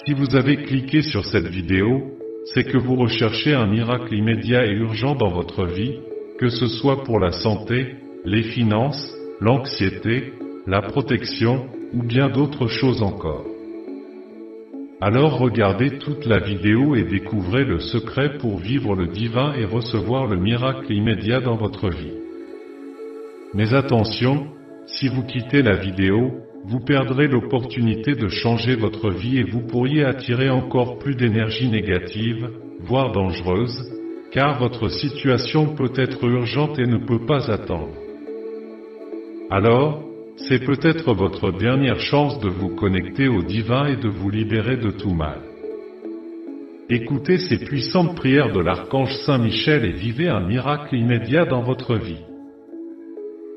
Si vous avez cliqué sur cette vidéo, c'est que vous recherchez un miracle immédiat et urgent dans votre vie, que ce soit pour la santé, les finances, l'anxiété, la protection, ou bien d'autres choses encore. Alors regardez toute la vidéo et découvrez le secret pour vivre le divin et recevoir le miracle immédiat dans votre vie. Mais attention, si vous quittez la vidéo, vous perdrez l'opportunité de changer votre vie et vous pourriez attirer encore plus d'énergie négative, voire dangereuse, car votre situation peut être urgente et ne peut pas attendre. Alors, c'est peut-être votre dernière chance de vous connecter au divin et de vous libérer de tout mal. Écoutez ces puissantes prières de l'archange Saint Michel et vivez un miracle immédiat dans votre vie.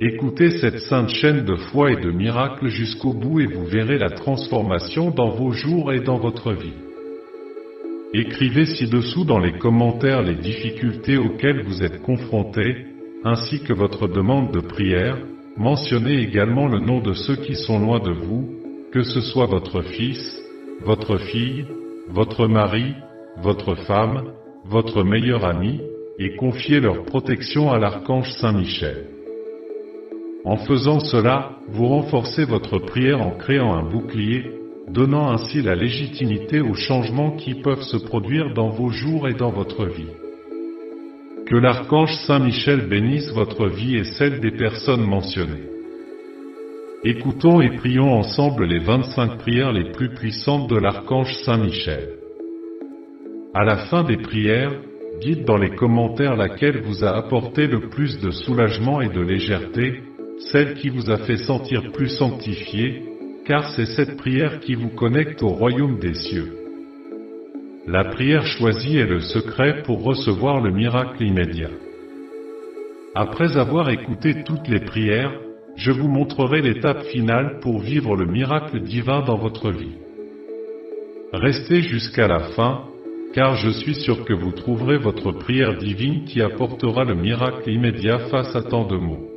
Écoutez cette sainte chaîne de foi et de miracles jusqu'au bout et vous verrez la transformation dans vos jours et dans votre vie. Écrivez ci-dessous dans les commentaires les difficultés auxquelles vous êtes confrontés, ainsi que votre demande de prière. Mentionnez également le nom de ceux qui sont loin de vous, que ce soit votre fils, votre fille, votre mari, votre femme, votre meilleur ami, et confiez leur protection à l'archange Saint Michel. En faisant cela, vous renforcez votre prière en créant un bouclier, donnant ainsi la légitimité aux changements qui peuvent se produire dans vos jours et dans votre vie. Que l'archange Saint Michel bénisse votre vie et celle des personnes mentionnées. Écoutons et prions ensemble les 25 prières les plus puissantes de l'archange Saint Michel. À la fin des prières, dites dans les commentaires laquelle vous a apporté le plus de soulagement et de légèreté, celle qui vous a fait sentir plus sanctifié, car c'est cette prière qui vous connecte au royaume des cieux. La prière choisie est le secret pour recevoir le miracle immédiat. Après avoir écouté toutes les prières, je vous montrerai l'étape finale pour vivre le miracle divin dans votre vie. Restez jusqu'à la fin, car je suis sûr que vous trouverez votre prière divine qui apportera le miracle immédiat face à tant de maux.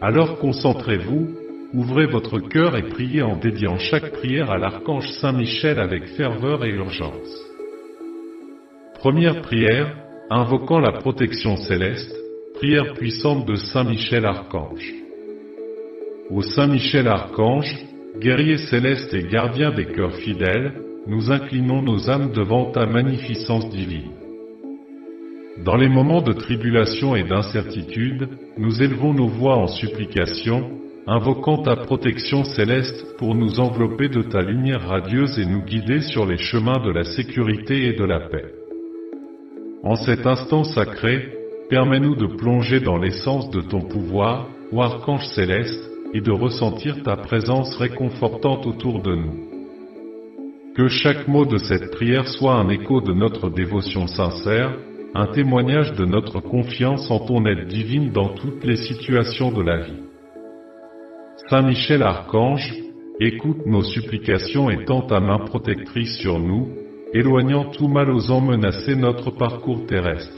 Alors concentrez-vous, ouvrez votre cœur et priez en dédiant chaque prière à l'archange Saint Michel avec ferveur et urgence. Première prière, invoquant la protection céleste, prière puissante de Saint Michel Archange. Ô Saint Michel Archange, guerrier céleste et gardien des cœurs fidèles, nous inclinons nos âmes devant ta magnificence divine. Dans les moments de tribulation et d'incertitude, nous élevons nos voix en supplication, invoquant ta protection céleste pour nous envelopper de ta lumière radieuse et nous guider sur les chemins de la sécurité et de la paix. En cet instant sacré, permets-nous de plonger dans l'essence de ton pouvoir, ô archange céleste, et de ressentir ta présence réconfortante autour de nous. Que chaque mot de cette prière soit un écho de notre dévotion sincère, un témoignage de notre confiance en ton aide divine dans toutes les situations de la vie. Saint Michel Archange, écoute nos supplications et tends ta main protectrice sur nous, éloignant tout mal osant menacer notre parcours terrestre.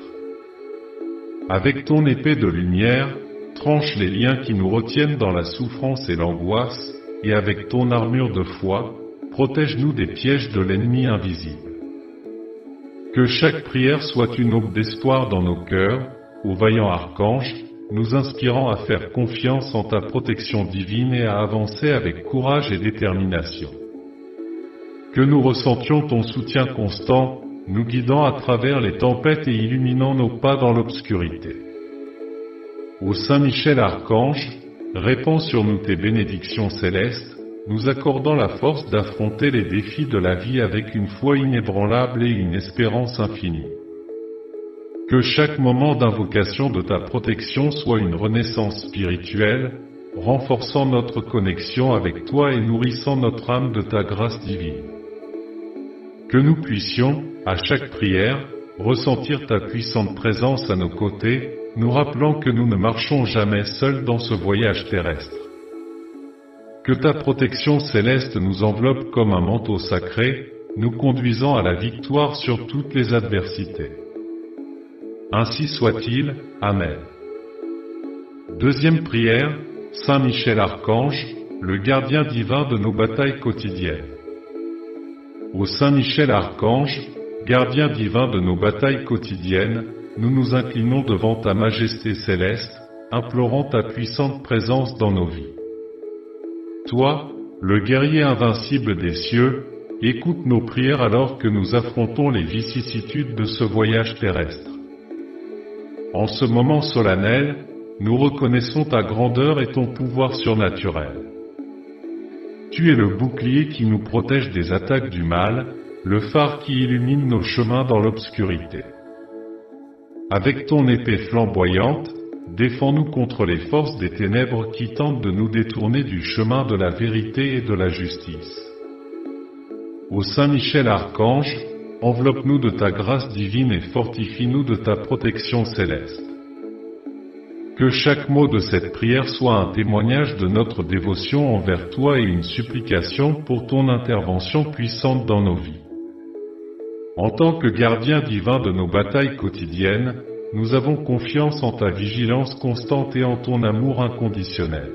Avec ton épée de lumière, tranche les liens qui nous retiennent dans la souffrance et l'angoisse, et avec ton armure de foi, protège-nous des pièges de l'ennemi invisible. Que chaque prière soit une aube d'espoir dans nos cœurs, ô vaillant archange, nous inspirant à faire confiance en ta protection divine et à avancer avec courage et détermination. Que nous ressentions ton soutien constant, nous guidant à travers les tempêtes et illuminant nos pas dans l'obscurité. Ô Saint Michel Archange, répands sur nous tes bénédictions célestes, nous accordant la force d'affronter les défis de la vie avec une foi inébranlable et une espérance infinie. Que chaque moment d'invocation de ta protection soit une renaissance spirituelle, renforçant notre connexion avec toi et nourrissant notre âme de ta grâce divine. Que nous puissions, à chaque prière, ressentir ta puissante présence à nos côtés, nous rappelant que nous ne marchons jamais seuls dans ce voyage terrestre. Que ta protection céleste nous enveloppe comme un manteau sacré, nous conduisant à la victoire sur toutes les adversités. Ainsi soit-il, Amen. Deuxième prière, Saint Michel Archange, le gardien divin de nos batailles quotidiennes. Ô Saint Michel Archange, gardien divin de nos batailles quotidiennes, nous nous inclinons devant ta majesté céleste, implorant ta puissante présence dans nos vies. Toi, le guerrier invincible des cieux, écoute nos prières alors que nous affrontons les vicissitudes de ce voyage terrestre. En ce moment solennel, nous reconnaissons ta grandeur et ton pouvoir surnaturel. Tu es le bouclier qui nous protège des attaques du mal, le phare qui illumine nos chemins dans l'obscurité. Avec ton épée flamboyante, défends-nous contre les forces des ténèbres qui tentent de nous détourner du chemin de la vérité et de la justice. Ô Saint Michel Archange, enveloppe-nous de ta grâce divine et fortifie-nous de ta protection céleste. Que chaque mot de cette prière soit un témoignage de notre dévotion envers toi et une supplication pour ton intervention puissante dans nos vies. En tant que gardien divin de nos batailles quotidiennes, nous avons confiance en ta vigilance constante et en ton amour inconditionnel.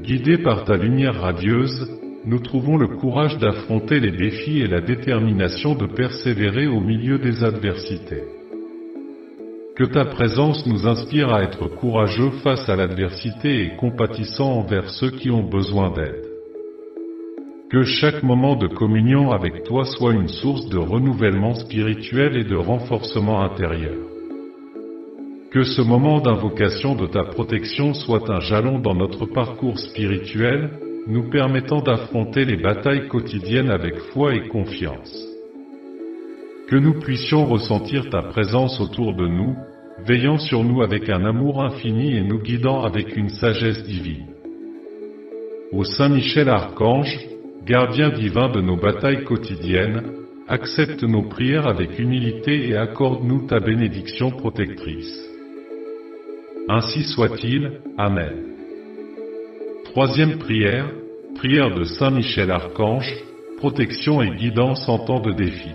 Guidés par ta lumière radieuse, nous trouvons le courage d'affronter les défis et la détermination de persévérer au milieu des adversités. Que ta présence nous inspire à être courageux face à l'adversité et compatissant envers ceux qui ont besoin d'aide. Que chaque moment de communion avec toi soit une source de renouvellement spirituel et de renforcement intérieur. Que ce moment d'invocation de ta protection soit un jalon dans notre parcours spirituel, nous permettant d'affronter les batailles quotidiennes avec foi et confiance. Que nous puissions ressentir ta présence autour de nous, veillant sur nous avec un amour infini et nous guidant avec une sagesse divine. Ô Saint Michel Archange, gardien divin de nos batailles quotidiennes, accepte nos prières avec humilité et accorde-nous ta bénédiction protectrice. Ainsi soit-il, Amen. Troisième prière, prière de Saint Michel Archange, protection et guidance en temps de défi.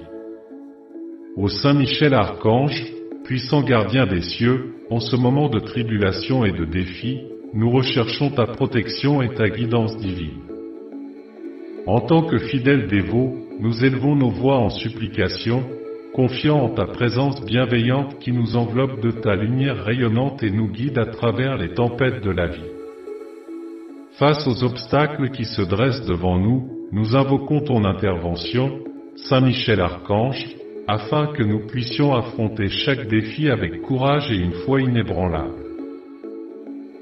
Ô Saint Michel Archange, puissant gardien des cieux, en ce moment de tribulation et de défi, nous recherchons ta protection et ta guidance divine. En tant que fidèles dévots, nous élevons nos voix en supplication, confiant en ta présence bienveillante qui nous enveloppe de ta lumière rayonnante et nous guide à travers les tempêtes de la vie. Face aux obstacles qui se dressent devant nous, nous invoquons ton intervention, Saint Michel Archange, afin que nous puissions affronter chaque défi avec courage et une foi inébranlable.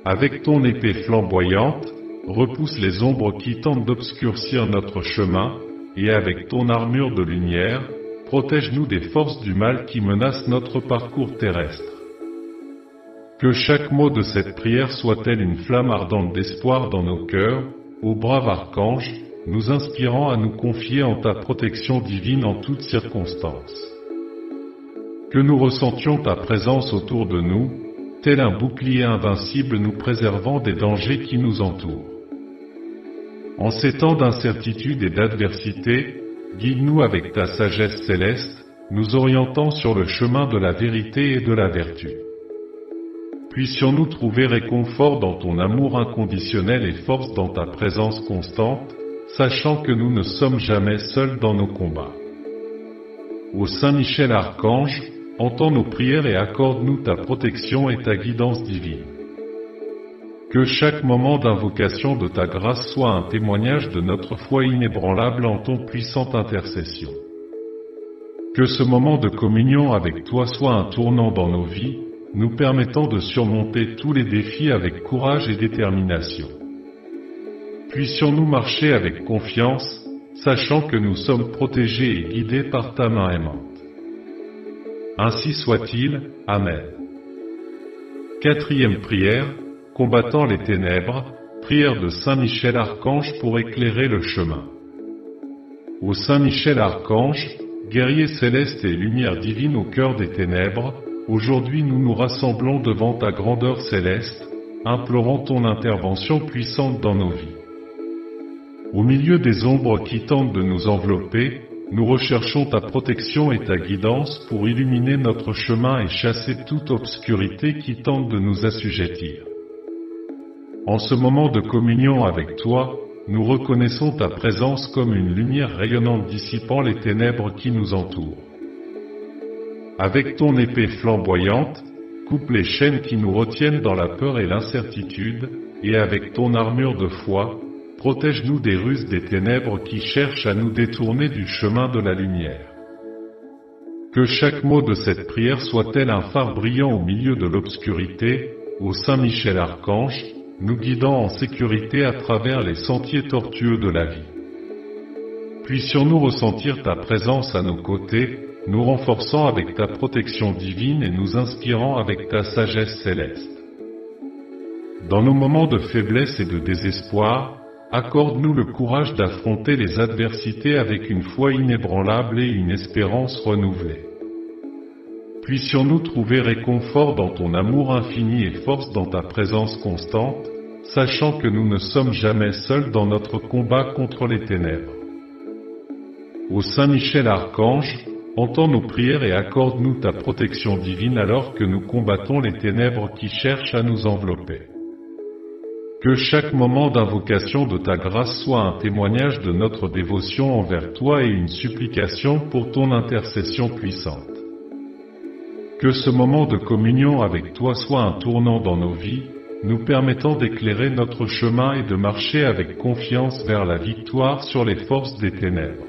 Avec ton épée flamboyante, repousse les ombres qui tentent d'obscurcir notre chemin, et avec ton armure de lumière, protège-nous des forces du mal qui menacent notre parcours terrestre. Que chaque mot de cette prière soit-elle une flamme ardente d'espoir dans nos cœurs, ô brave archange, nous inspirant à nous confier en ta protection divine en toutes circonstances. Que nous ressentions ta présence autour de nous, tel un bouclier invincible nous préservant des dangers qui nous entourent. En ces temps d'incertitude et d'adversité, guide-nous avec ta sagesse céleste, nous orientant sur le chemin de la vérité et de la vertu. Puissions-nous trouver réconfort dans ton amour inconditionnel et force dans ta présence constante, sachant que nous ne sommes jamais seuls dans nos combats. Ô Saint Michel Archange, entends nos prières et accorde-nous ta protection et ta guidance divine. Que chaque moment d'invocation de ta grâce soit un témoignage de notre foi inébranlable en ton puissante intercession. Que ce moment de communion avec toi soit un tournant dans nos vies, nous permettant de surmonter tous les défis avec courage et détermination. Puissions-nous marcher avec confiance, sachant que nous sommes protégés et guidés par ta main aimante. Ainsi soit-il, Amen. Quatrième prière, combattant les ténèbres, prière de Saint Michel Archange pour éclairer le chemin. Ô Saint Michel Archange, guerrier céleste et lumière divine au cœur des ténèbres, aujourd'hui nous nous rassemblons devant ta grandeur céleste, implorant ton intervention puissante dans nos vies. Au milieu des ombres qui tentent de nous envelopper, nous recherchons ta protection et ta guidance pour illuminer notre chemin et chasser toute obscurité qui tente de nous assujettir. En ce moment de communion avec toi, nous reconnaissons ta présence comme une lumière rayonnante dissipant les ténèbres qui nous entourent. Avec ton épée flamboyante, coupe les chaînes qui nous retiennent dans la peur et l'incertitude, et avec ton armure de foi, protège-nous des ruses des ténèbres qui cherchent à nous détourner du chemin de la lumière. Que chaque mot de cette prière soit tel un phare brillant au milieu de l'obscurité, ô Saint Michel Archange, nous guidant en sécurité à travers les sentiers tortueux de la vie. Puissions-nous ressentir ta présence à nos côtés, nous renforçant avec ta protection divine et nous inspirant avec ta sagesse céleste. Dans nos moments de faiblesse et de désespoir, accorde-nous le courage d'affronter les adversités avec une foi inébranlable et une espérance renouvelée. Puissions-nous trouver réconfort dans ton amour infini et force dans ta présence constante, sachant que nous ne sommes jamais seuls dans notre combat contre les ténèbres. Ô Saint Michel Archange, entends nos prières et accorde-nous ta protection divine alors que nous combattons les ténèbres qui cherchent à nous envelopper. Que chaque moment d'invocation de ta grâce soit un témoignage de notre dévotion envers toi et une supplication pour ton intercession puissante. Que ce moment de communion avec toi soit un tournant dans nos vies, nous permettant d'éclairer notre chemin et de marcher avec confiance vers la victoire sur les forces des ténèbres.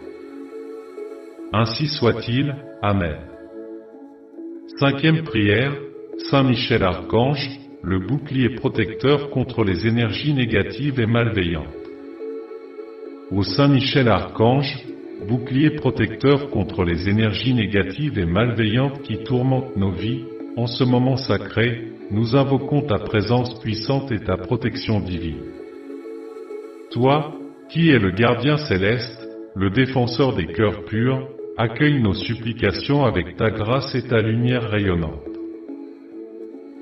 Ainsi soit-il, Amen. Cinquième prière, Saint Michel Archange, le bouclier protecteur contre les énergies négatives et malveillantes. Ô Saint Michel Archange, bouclier protecteur contre les énergies négatives et malveillantes qui tourmentent nos vies, en ce moment sacré, nous invoquons ta présence puissante et ta protection divine. Toi, qui es le gardien céleste, le défenseur des cœurs purs, accueille nos supplications avec ta grâce et ta lumière rayonnante.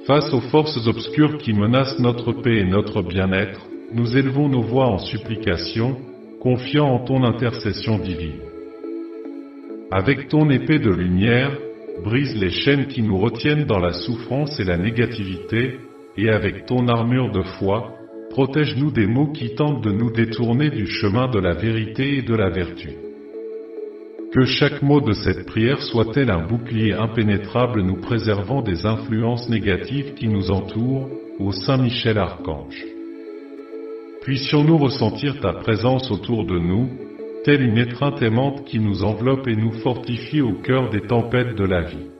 Face aux forces obscures qui menacent notre paix et notre bien-être, nous élevons nos voix en supplication, confiant en ton intercession divine. Avec ton épée de lumière, brise les chaînes qui nous retiennent dans la souffrance et la négativité, et avec ton armure de foi, protège-nous des maux qui tentent de nous détourner du chemin de la vérité et de la vertu. Que chaque mot de cette prière soit tel un bouclier impénétrable nous préservant des influences négatives qui nous entourent, ô Saint Michel Archange. Puissions-nous ressentir ta présence autour de nous, telle une étreinte aimante qui nous enveloppe et nous fortifie au cœur des tempêtes de la vie.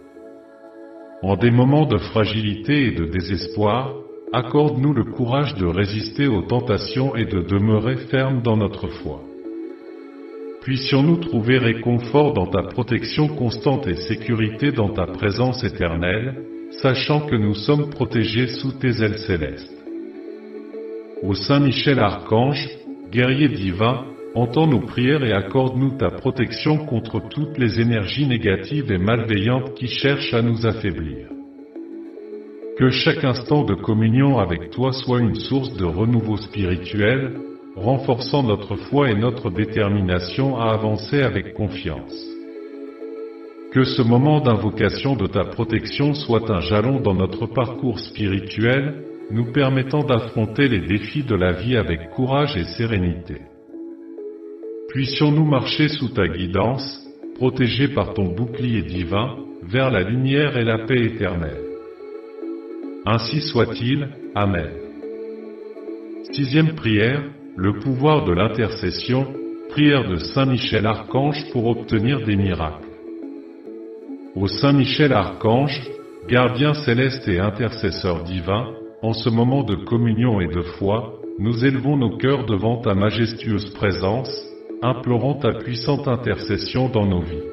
En des moments de fragilité et de désespoir, accorde-nous le courage de résister aux tentations et de demeurer fermes dans notre foi. Puissions-nous trouver réconfort dans ta protection constante et sécurité dans ta présence éternelle, sachant que nous sommes protégés sous tes ailes célestes. Ô Saint Michel Archange, guerrier divin, entends nos prières et accorde-nous ta protection contre toutes les énergies négatives et malveillantes qui cherchent à nous affaiblir. Que chaque instant de communion avec toi soit une source de renouveau spirituel, renforçant notre foi et notre détermination à avancer avec confiance. Que ce moment d'invocation de ta protection soit un jalon dans notre parcours spirituel, nous permettant d'affronter les défis de la vie avec courage et sérénité. Puissions-nous marcher sous ta guidance, protégés par ton bouclier divin, vers la lumière et la paix éternelle. Ainsi soit-il, Amen. Sixième prière, le pouvoir de l'intercession, prière de Saint Michel Archange pour obtenir des miracles. Ô Saint Michel Archange, gardien céleste et intercesseur divin, en ce moment de communion et de foi, nous élevons nos cœurs devant ta majestueuse présence, implorant ta puissante intercession dans nos vies.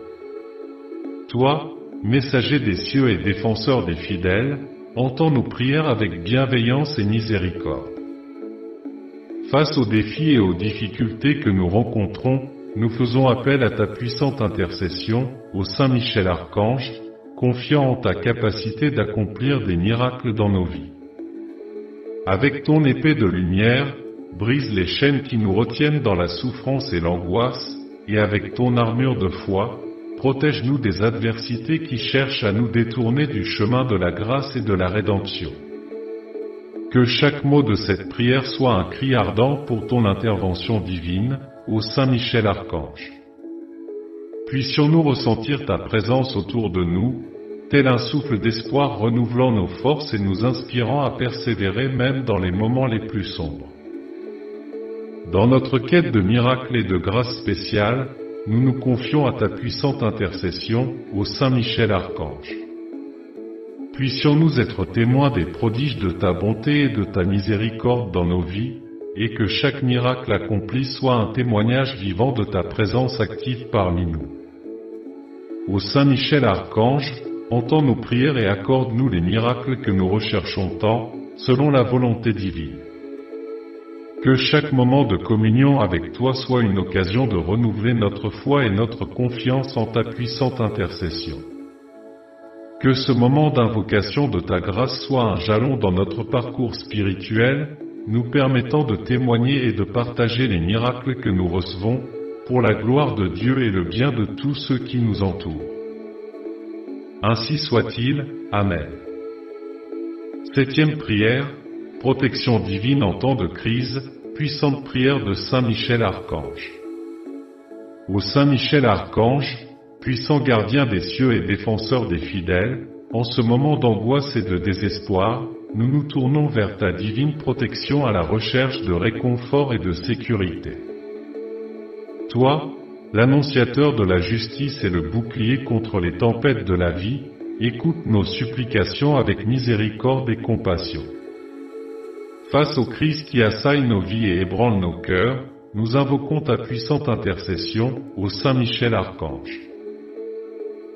Toi, messager des cieux et défenseur des fidèles, entends nos prières avec bienveillance et miséricorde. Face aux défis et aux difficultés que nous rencontrons, nous faisons appel à ta puissante intercession, ô Saint Michel Archange, confiant en ta capacité d'accomplir des miracles dans nos vies. Avec ton épée de lumière, brise les chaînes qui nous retiennent dans la souffrance et l'angoisse, et avec ton armure de foi, protège-nous des adversités qui cherchent à nous détourner du chemin de la grâce et de la rédemption. Que chaque mot de cette prière soit un cri ardent pour ton intervention divine, ô Saint Michel Archange. Puissions-nous ressentir ta présence autour de nous, tel un souffle d'espoir renouvelant nos forces et nous inspirant à persévérer même dans les moments les plus sombres. Dans notre quête de miracles et de grâce spéciale, nous nous confions à ta puissante intercession, ô Saint Michel Archange. Puissions-nous être témoins des prodiges de ta bonté et de ta miséricorde dans nos vies, et que chaque miracle accompli soit un témoignage vivant de ta présence active parmi nous. Ô Saint Michel Archange, entends nos prières et accorde-nous les miracles que nous recherchons tant, selon la volonté divine. Que chaque moment de communion avec toi soit une occasion de renouveler notre foi et notre confiance en ta puissante intercession. Que ce moment d'invocation de ta grâce soit un jalon dans notre parcours spirituel, nous permettant de témoigner et de partager les miracles que nous recevons, pour la gloire de Dieu et le bien de tous ceux qui nous entourent. Ainsi soit-il, Amen. 7e prière, protection divine en temps de crise, puissante prière de Saint Michel Archange. Ô Saint Michel Archange, puissant gardien des cieux et défenseur des fidèles, en ce moment d'angoisse et de désespoir, nous nous tournons vers ta divine protection à la recherche de réconfort et de sécurité. Toi, l'annonciateur de la justice et le bouclier contre les tempêtes de la vie, écoute nos supplications avec miséricorde et compassion. Face aux crises qui assaillent nos vies et ébranlent nos cœurs, nous invoquons ta puissante intercession, ô Saint Michel Archange.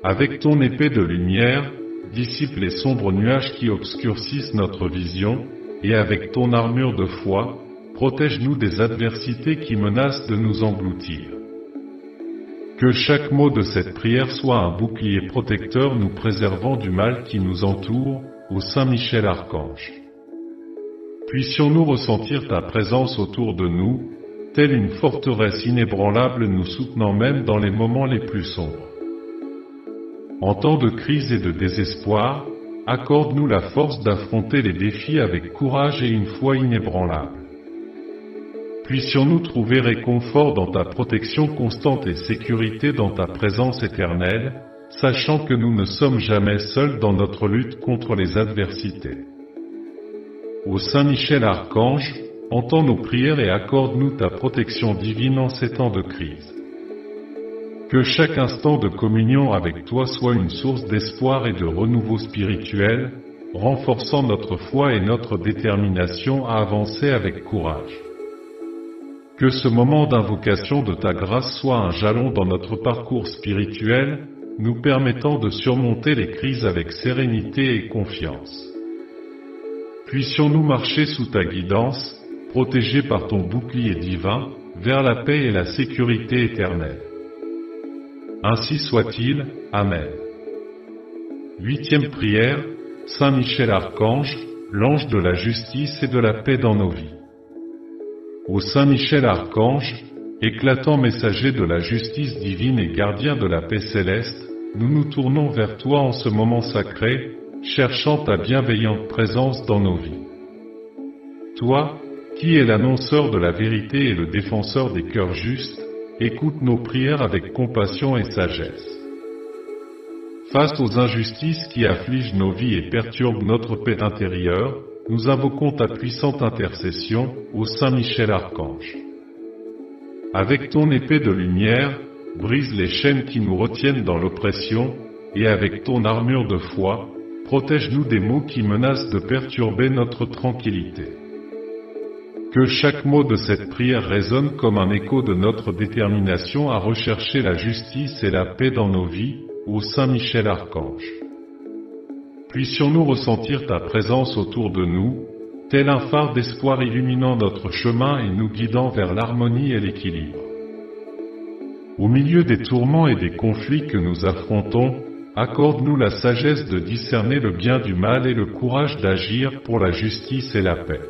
Avec ton épée de lumière, dissipe les sombres nuages qui obscurcissent notre vision, et avec ton armure de foi, protège-nous des adversités qui menacent de nous engloutir. Que chaque mot de cette prière soit un bouclier protecteur nous préservant du mal qui nous entoure, ô Saint Michel Archange. Puissions-nous ressentir ta présence autour de nous, telle une forteresse inébranlable nous soutenant même dans les moments les plus sombres. En temps de crise et de désespoir, accorde-nous la force d'affronter les défis avec courage et une foi inébranlable. Puissions-nous trouver réconfort dans ta protection constante et sécurité dans ta présence éternelle, sachant que nous ne sommes jamais seuls dans notre lutte contre les adversités. Ô Saint Michel Archange, entends nos prières et accorde-nous ta protection divine en ces temps de crise. Que chaque instant de communion avec toi soit une source d'espoir et de renouveau spirituel, renforçant notre foi et notre détermination à avancer avec courage. Que ce moment d'invocation de ta grâce soit un jalon dans notre parcours spirituel, nous permettant de surmonter les crises avec sérénité et confiance. Puissions-nous marcher sous ta guidance, protégés par ton bouclier divin, vers la paix et la sécurité éternelle. Ainsi soit-il, Amen. 8e prière, Saint Michel Archange, l'ange de la justice et de la paix dans nos vies. Ô Saint Michel Archange, éclatant messager de la justice divine et gardien de la paix céleste, nous nous tournons vers toi en ce moment sacré, cherchant ta bienveillante présence dans nos vies. Toi, qui es l'annonceur de la vérité et le défenseur des cœurs justes, écoute nos prières avec compassion et sagesse. Face aux injustices qui affligent nos vies et perturbent notre paix intérieure, nous invoquons ta puissante intercession, ô Saint Michel Archange. Avec ton épée de lumière, brise les chaînes qui nous retiennent dans l'oppression, et avec ton armure de foi, protège-nous des maux qui menacent de perturber notre tranquillité. Que chaque mot de cette prière résonne comme un écho de notre détermination à rechercher la justice et la paix dans nos vies, ô Saint Michel Archange. Puissions-nous ressentir ta présence autour de nous, tel un phare d'espoir illuminant notre chemin et nous guidant vers l'harmonie et l'équilibre. Au milieu des tourments et des conflits que nous affrontons, accorde-nous la sagesse de discerner le bien du mal et le courage d'agir pour la justice et la paix.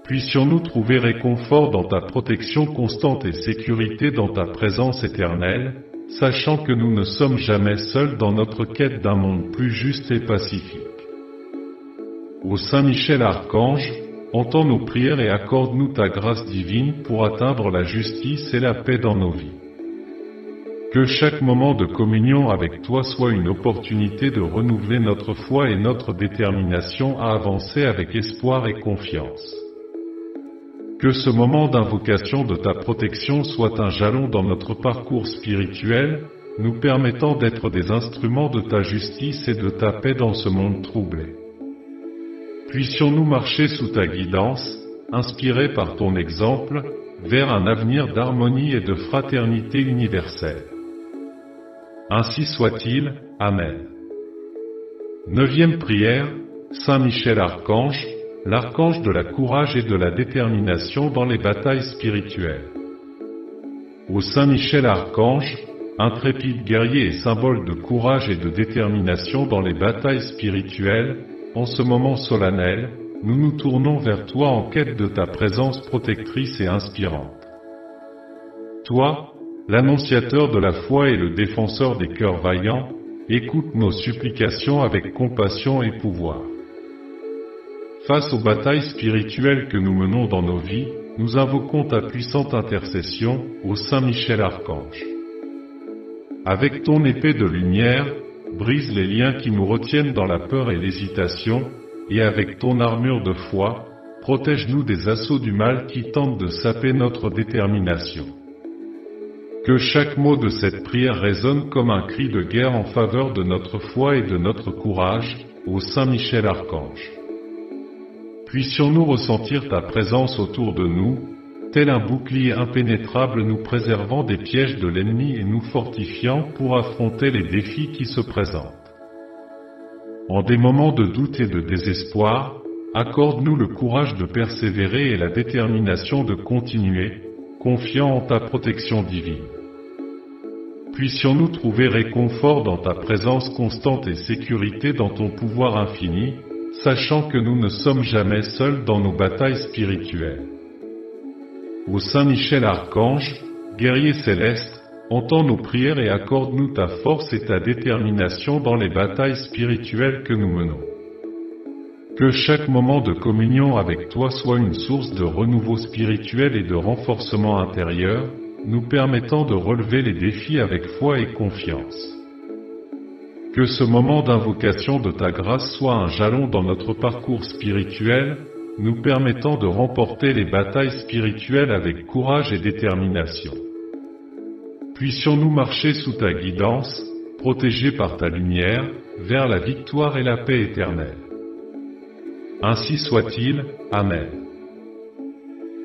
Puissions-nous trouver réconfort dans ta protection constante et sécurité dans ta présence éternelle, sachant que nous ne sommes jamais seuls dans notre quête d'un monde plus juste et pacifique. Ô Saint Michel Archange, entends nos prières et accorde-nous ta grâce divine pour atteindre la justice et la paix dans nos vies. Que chaque moment de communion avec toi soit une opportunité de renouveler notre foi et notre détermination à avancer avec espoir et confiance. Que ce moment d'invocation de ta protection soit un jalon dans notre parcours spirituel, nous permettant d'être des instruments de ta justice et de ta paix dans ce monde troublé. Puissions-nous marcher sous ta guidance, inspirés par ton exemple, vers un avenir d'harmonie et de fraternité universelle. Ainsi soit-il, Amen. 9e prière, Saint Michel Archange, l'archange de la courage et de la détermination dans les batailles spirituelles. Ô Saint Michel Archange, intrépide guerrier et symbole de courage et de détermination dans les batailles spirituelles, en ce moment solennel, nous nous tournons vers toi en quête de ta présence protectrice et inspirante. Toi, l'annonciateur de la foi et le défenseur des cœurs vaillants, écoute nos supplications avec compassion et pouvoir. Face aux batailles spirituelles que nous menons dans nos vies, nous invoquons ta puissante intercession, ô Saint Michel Archange. Avec ton épée de lumière, brise les liens qui nous retiennent dans la peur et l'hésitation, et avec ton armure de foi, protège-nous des assauts du mal qui tentent de saper notre détermination. Que chaque mot de cette prière résonne comme un cri de guerre en faveur de notre foi et de notre courage, ô Saint Michel Archange. Puissions-nous ressentir ta présence autour de nous, tel un bouclier impénétrable nous préservant des pièges de l'ennemi et nous fortifiant pour affronter les défis qui se présentent. En des moments de doute et de désespoir, accorde-nous le courage de persévérer et la détermination de continuer, confiant en ta protection divine. Puissions-nous trouver réconfort dans ta présence constante et sécurité dans ton pouvoir infini, sachant que nous ne sommes jamais seuls dans nos batailles spirituelles. Ô Saint Michel Archange, guerrier céleste, entends nos prières et accorde-nous ta force et ta détermination dans les batailles spirituelles que nous menons. Que chaque moment de communion avec toi soit une source de renouveau spirituel et de renforcement intérieur, nous permettant de relever les défis avec foi et confiance. Que ce moment d'invocation de ta grâce soit un jalon dans notre parcours spirituel, nous permettant de remporter les batailles spirituelles avec courage et détermination. Puissions-nous marcher sous ta guidance, protégés par ta lumière, vers la victoire et la paix éternelle. Ainsi soit-il, Amen.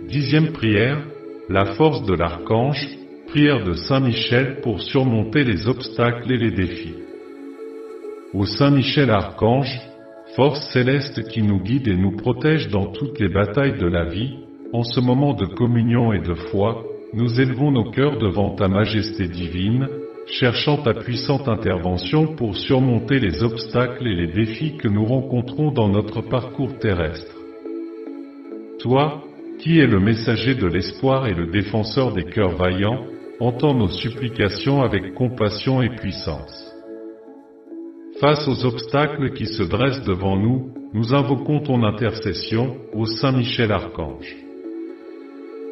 10e prière, la force de l'archange, prière de Saint Michel pour surmonter les obstacles et les défis. Ô Saint Michel Archange, force céleste qui nous guide et nous protège dans toutes les batailles de la vie, en ce moment de communion et de foi, nous élevons nos cœurs devant ta majesté divine, cherchant ta puissante intervention pour surmonter les obstacles et les défis que nous rencontrons dans notre parcours terrestre. Toi, qui es le messager de l'espoir et le défenseur des cœurs vaillants, entends nos supplications avec compassion et puissance. Face aux obstacles qui se dressent devant nous, nous invoquons ton intercession, ô Saint Michel Archange.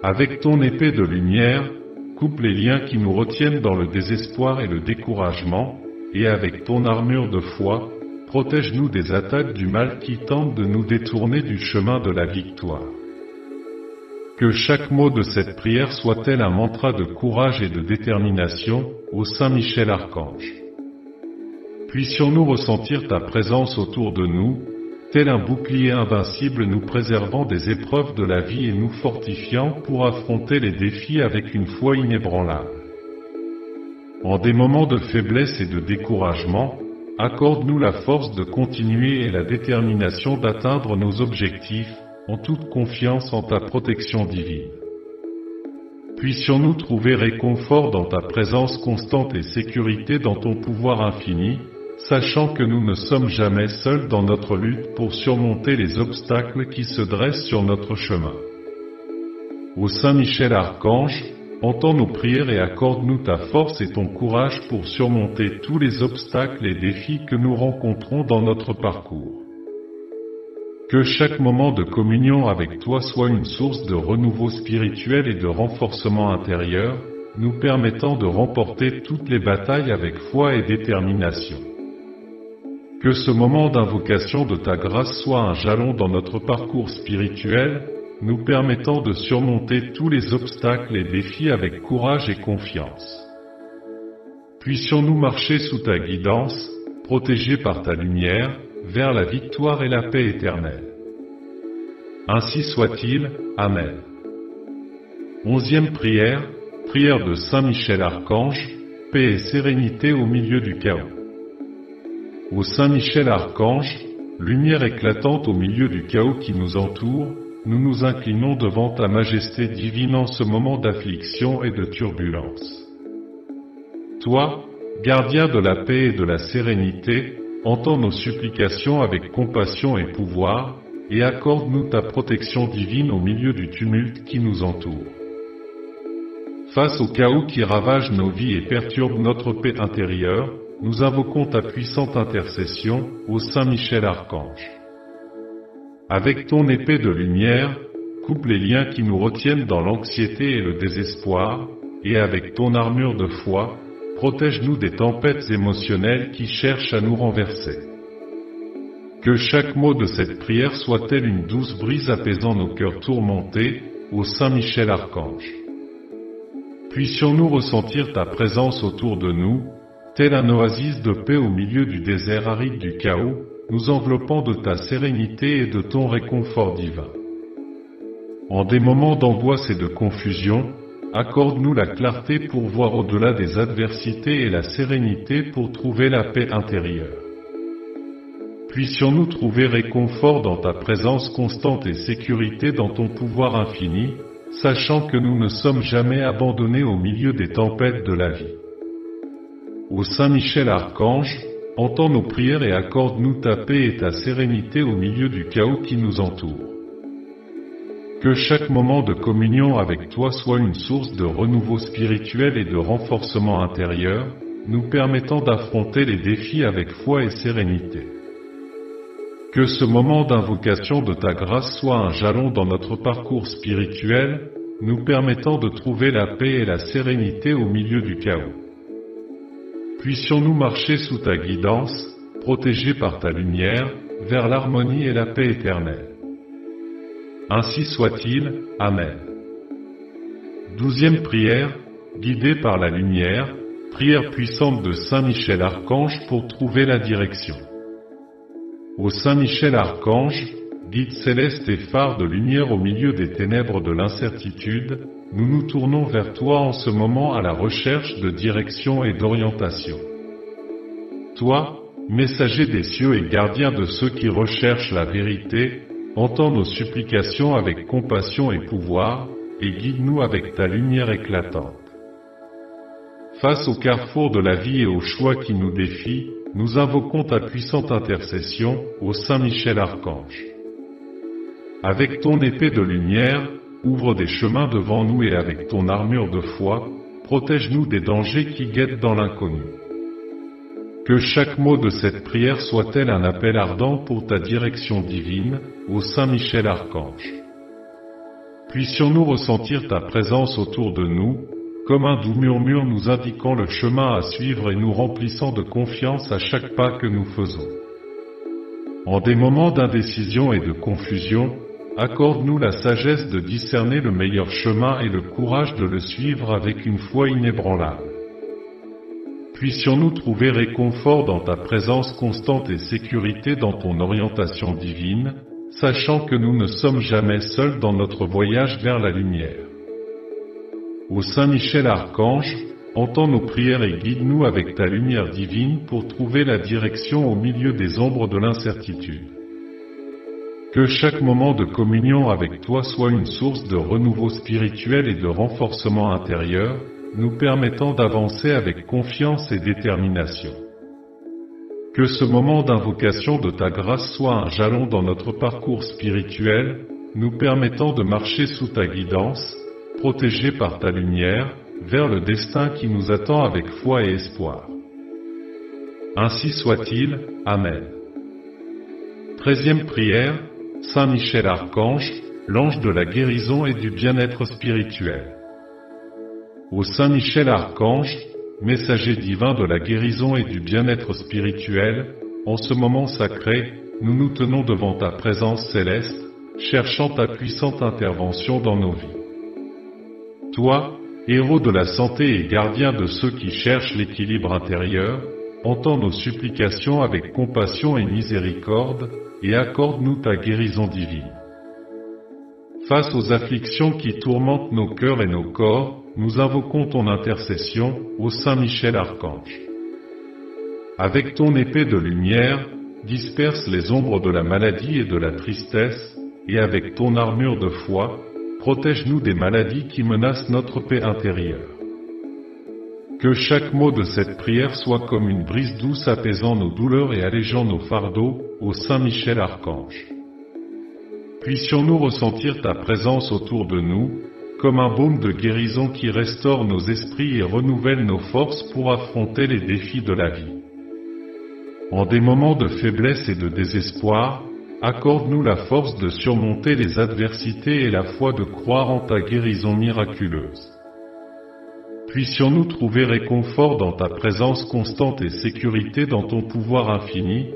Avec ton épée de lumière, coupe les liens qui nous retiennent dans le désespoir et le découragement, et avec ton armure de foi, protège-nous des attaques du mal qui tentent de nous détourner du chemin de la victoire. Que chaque mot de cette prière soit tel un mantra de courage et de détermination, ô Saint Michel Archange. Puissions-nous ressentir ta présence autour de nous, tel un bouclier invincible nous préservant des épreuves de la vie et nous fortifiant pour affronter les défis avec une foi inébranlable. En des moments de faiblesse et de découragement, accorde-nous la force de continuer et la détermination d'atteindre nos objectifs, en toute confiance en ta protection divine. Puissions-nous trouver réconfort dans ta présence constante et sécurité dans ton pouvoir infini, sachant que nous ne sommes jamais seuls dans notre lutte pour surmonter les obstacles qui se dressent sur notre chemin. Ô Saint Michel Archange, entends nos prières et accorde-nous ta force et ton courage pour surmonter tous les obstacles et défis que nous rencontrons dans notre parcours. Que chaque moment de communion avec toi soit une source de renouveau spirituel et de renforcement intérieur, nous permettant de remporter toutes les batailles avec foi et détermination. Que ce moment d'invocation de ta grâce soit un jalon dans notre parcours spirituel, nous permettant de surmonter tous les obstacles et défis avec courage et confiance. Puissions-nous marcher sous ta guidance, protégés par ta lumière, vers la victoire et la paix éternelle. Ainsi soit-il, Amen. 11e prière, prière de Saint Michel Archange, paix et sérénité au milieu du chaos. Ô Saint Michel Archange, lumière éclatante au milieu du chaos qui nous entoure, nous nous inclinons devant ta majesté divine en ce moment d'affliction et de turbulence. Toi, gardien de la paix et de la sérénité, entends nos supplications avec compassion et pouvoir, et accorde-nous ta protection divine au milieu du tumulte qui nous entoure. Face au chaos qui ravage nos vies et perturbe notre paix intérieure, nous invoquons ta puissante intercession, ô Saint Michel Archange. Avec ton épée de lumière, coupe les liens qui nous retiennent dans l'anxiété et le désespoir, et avec ton armure de foi, protège-nous des tempêtes émotionnelles qui cherchent à nous renverser. Que chaque mot de cette prière soit tel une douce brise apaisant nos cœurs tourmentés, ô Saint Michel Archange. Puissions-nous ressentir ta présence autour de nous, tel un oasis de paix au milieu du désert aride du chaos, nous enveloppant de ta sérénité et de ton réconfort divin. En des moments d'angoisse et de confusion, accorde-nous la clarté pour voir au-delà des adversités et la sérénité pour trouver la paix intérieure. Puissions-nous trouver réconfort dans ta présence constante et sécurité dans ton pouvoir infini, sachant que nous ne sommes jamais abandonnés au milieu des tempêtes de la vie. Ô Saint Michel Archange, entends nos prières et accorde-nous ta paix et ta sérénité au milieu du chaos qui nous entoure. Que chaque moment de communion avec toi soit une source de renouveau spirituel et de renforcement intérieur, nous permettant d'affronter les défis avec foi et sérénité. Que ce moment d'invocation de ta grâce soit un jalon dans notre parcours spirituel, nous permettant de trouver la paix et la sérénité au milieu du chaos. Puissions-nous marcher sous ta guidance, protégés par ta lumière, vers l'harmonie et la paix éternelle. Ainsi soit-il, Amen. 12e prière, guidée par la lumière, prière puissante de Saint Michel Archange pour trouver la direction. Ô Saint Michel Archange, guide céleste et phare de lumière au milieu des ténèbres de l'incertitude, nous nous tournons vers toi en ce moment à la recherche de direction et d'orientation. Toi, messager des cieux et gardien de ceux qui recherchent la vérité, entends nos supplications avec compassion et pouvoir, et guide-nous avec ta lumière éclatante. Face au carrefour de la vie et aux choix qui nous défient, nous invoquons ta puissante intercession, ô Saint Michel Archange. Avec ton épée de lumière, ouvre des chemins devant nous et avec ton armure de foi, protège-nous des dangers qui guettent dans l'inconnu. Que chaque mot de cette prière soit tel un appel ardent pour ta direction divine, ô Saint Michel Archange. Puissions-nous ressentir ta présence autour de nous, comme un doux murmure nous indiquant le chemin à suivre et nous remplissant de confiance à chaque pas que nous faisons. En des moments d'indécision et de confusion, accorde-nous la sagesse de discerner le meilleur chemin et le courage de le suivre avec une foi inébranlable. Puissions-nous trouver réconfort dans ta présence constante et sécurité dans ton orientation divine, sachant que nous ne sommes jamais seuls dans notre voyage vers la lumière. Ô Saint Michel Archange, entends nos prières et guide-nous avec ta lumière divine pour trouver la direction au milieu des ombres de l'incertitude. Que chaque moment de communion avec toi soit une source de renouveau spirituel et de renforcement intérieur, nous permettant d'avancer avec confiance et détermination. Que ce moment d'invocation de ta grâce soit un jalon dans notre parcours spirituel, nous permettant de marcher sous ta guidance, protégés par ta lumière, vers le destin qui nous attend avec foi et espoir. Ainsi soit-il, Amen. 13e prière, Saint Michel Archange, l'ange de la guérison et du bien-être spirituel. Ô Saint Michel Archange, messager divin de la guérison et du bien-être spirituel, en ce moment sacré, nous nous tenons devant ta présence céleste, cherchant ta puissante intervention dans nos vies. Toi, héros de la santé et gardien de ceux qui cherchent l'équilibre intérieur, entends nos supplications avec compassion et miséricorde, et accorde-nous ta guérison divine. Face aux afflictions qui tourmentent nos cœurs et nos corps, nous invoquons ton intercession, ô Saint Michel Archange. Avec ton épée de lumière, disperse les ombres de la maladie et de la tristesse, et avec ton armure de foi, protège-nous des maladies qui menacent notre paix intérieure. Que chaque mot de cette prière soit comme une brise douce apaisant nos douleurs et allégeant nos fardeaux, ô Saint Michel Archange. Puissions-nous ressentir ta présence autour de nous, comme un baume de guérison qui restaure nos esprits et renouvelle nos forces pour affronter les défis de la vie. En des moments de faiblesse et de désespoir, accorde-nous la force de surmonter les adversités et la foi de croire en ta guérison miraculeuse. Puissions-nous trouver réconfort dans ta présence constante et sécurité dans ton pouvoir infini,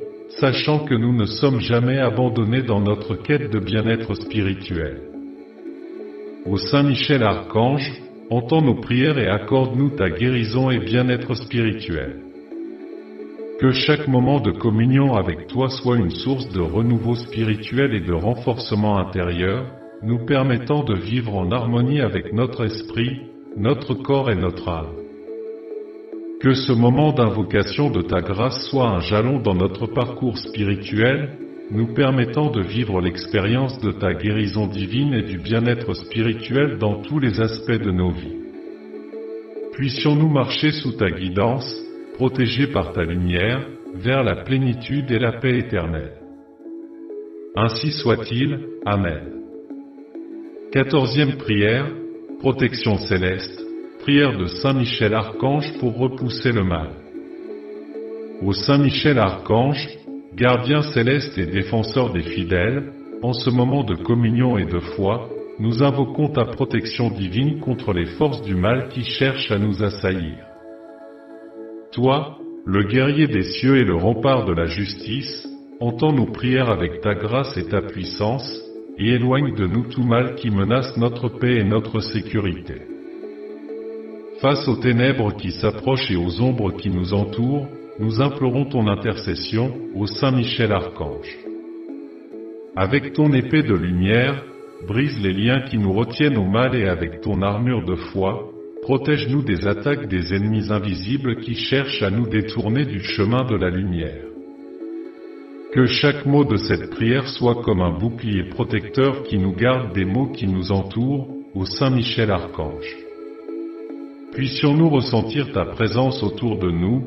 sachant que nous ne sommes jamais abandonnés dans notre quête de bien-être spirituel. Ô Saint Michel Archange, entends nos prières et accorde-nous ta guérison et bien-être spirituel. Que chaque moment de communion avec toi soit une source de renouveau spirituel et de renforcement intérieur, nous permettant de vivre en harmonie avec notre esprit, notre corps et notre âme. Que ce moment d'invocation de ta grâce soit un jalon dans notre parcours spirituel, nous permettant de vivre l'expérience de ta guérison divine et du bien-être spirituel dans tous les aspects de nos vies. Puissions-nous marcher sous ta guidance, protégés par ta lumière, vers la plénitude et la paix éternelle. Ainsi soit-il, Amen. 14e prière, protection céleste, prière de Saint Michel Archange pour repousser le mal. Ô Saint Michel Archange, gardien céleste et défenseur des fidèles, en ce moment de communion et de foi, nous invoquons ta protection divine contre les forces du mal qui cherchent à nous assaillir. Toi, le guerrier des cieux et le rempart de la justice, entends nos prières avec ta grâce et ta puissance, et éloigne de nous tout mal qui menace notre paix et notre sécurité. Face aux ténèbres qui s'approchent et aux ombres qui nous entourent, nous implorons ton intercession, ô Saint Michel Archange. Avec ton épée de lumière, brise les liens qui nous retiennent au mal et avec ton armure de foi, protège-nous des attaques des ennemis invisibles qui cherchent à nous détourner du chemin de la lumière. Que chaque mot de cette prière soit comme un bouclier protecteur qui nous garde des maux qui nous entourent, ô Saint Michel Archange. Puissions-nous ressentir ta présence autour de nous,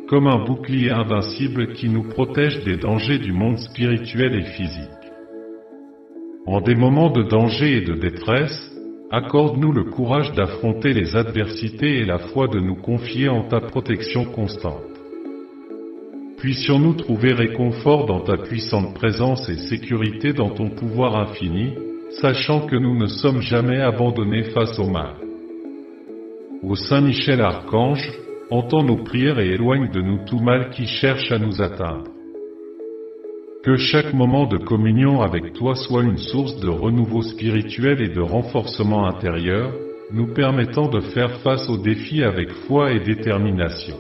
comme un bouclier invincible qui nous protège des dangers du monde spirituel et physique. En des moments de danger et de détresse, accorde-nous le courage d'affronter les adversités et la foi de nous confier en ta protection constante. Puissions-nous trouver réconfort dans ta puissante présence et sécurité dans ton pouvoir infini, sachant que nous ne sommes jamais abandonnés face au mal. Ô Saint Michel Archange, entends nos prières et éloigne de nous tout mal qui cherche à nous atteindre. Que chaque moment de communion avec toi soit une source de renouveau spirituel et de renforcement intérieur, nous permettant de faire face aux défis avec foi et détermination.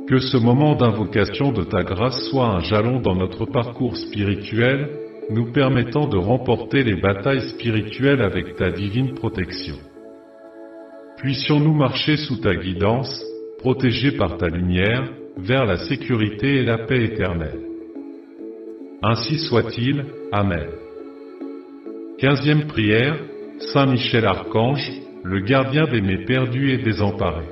Que ce moment d'invocation de ta grâce soit un jalon dans notre parcours spirituel, nous permettant de remporter les batailles spirituelles avec ta divine protection. Puissions-nous marcher sous ta guidance, protégés par ta lumière, vers la sécurité et la paix éternelle. Ainsi soit-il, Amen. 15e prière, Saint Michel Archange, le gardien des mets perdus et désemparés.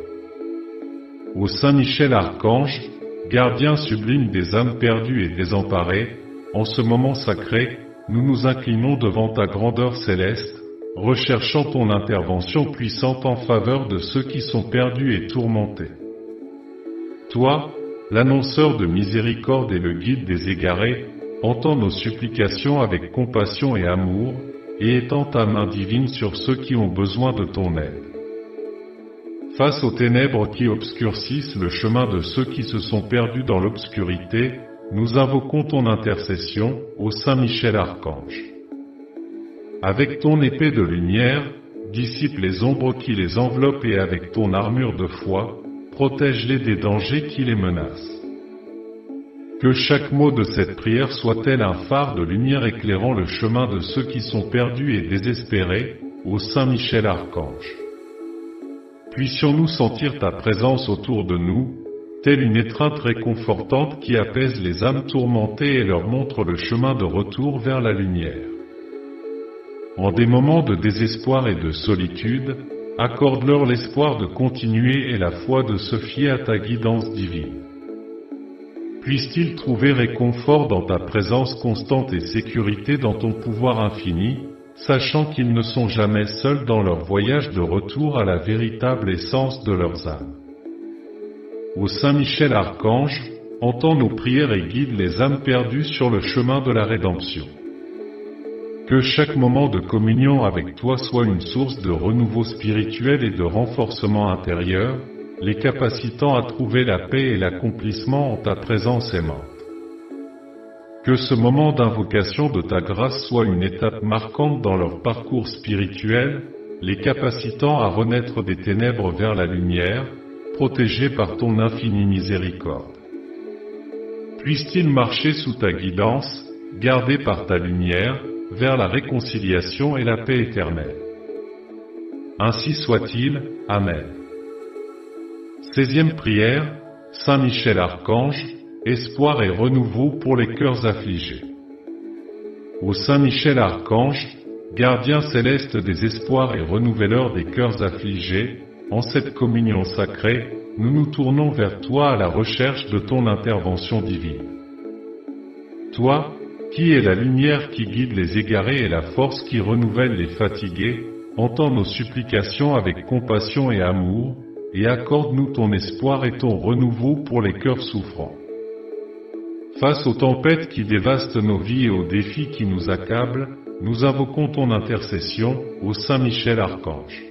Ô Saint Michel Archange, gardien sublime des âmes perdues et désemparées, en ce moment sacré, nous nous inclinons devant ta grandeur céleste, recherchant ton intervention puissante en faveur de ceux qui sont perdus et tourmentés. Toi, l'annonceur de miséricorde et le guide des égarés, entends nos supplications avec compassion et amour, et étends ta main divine sur ceux qui ont besoin de ton aide. Face aux ténèbres qui obscurcissent le chemin de ceux qui se sont perdus dans l'obscurité, nous invoquons ton intercession, ô Saint Michel Archange. Avec ton épée de lumière, dissipe les ombres qui les enveloppent et avec ton armure de foi, protège-les des dangers qui les menacent. Que chaque mot de cette prière soit tel un phare de lumière éclairant le chemin de ceux qui sont perdus et désespérés, ô Saint Michel Archange. Puissions-nous sentir ta présence autour de nous, telle une étreinte réconfortante qui apaise les âmes tourmentées et leur montre le chemin de retour vers la lumière. En des moments de désespoir et de solitude, accorde-leur l'espoir de continuer et la foi de se fier à ta guidance divine. Puissent-ils trouver réconfort dans ta présence constante et sécurité dans ton pouvoir infini, sachant qu'ils ne sont jamais seuls dans leur voyage de retour à la véritable essence de leurs âmes. Ô Saint Michel Archange, entends nos prières et guide les âmes perdues sur le chemin de la rédemption. Que chaque moment de communion avec toi soit une source de renouveau spirituel et de renforcement intérieur, les capacitant à trouver la paix et l'accomplissement en ta présence aimante. Que ce moment d'invocation de ta grâce soit une étape marquante dans leur parcours spirituel, les capacitant à renaître des ténèbres vers la lumière, protégés par ton infinie miséricorde. Puissent-ils marcher sous ta guidance, gardés par ta lumière, vers la réconciliation et la paix éternelle. Ainsi soit-il, Amen. 16e prière, Saint Michel Archange, espoir et renouveau pour les cœurs affligés. Ô Saint Michel Archange, gardien céleste des espoirs et renouveleur des cœurs affligés, en cette communion sacrée, nous nous tournons vers toi à la recherche de ton intervention divine. Toi, qui es la lumière qui guide les égarés et la force qui renouvelle les fatigués, entends nos supplications avec compassion et amour, et accorde-nous ton espoir et ton renouveau pour les cœurs souffrants. Face aux tempêtes qui dévastent nos vies et aux défis qui nous accablent, nous invoquons ton intercession, ô Saint Michel Archange.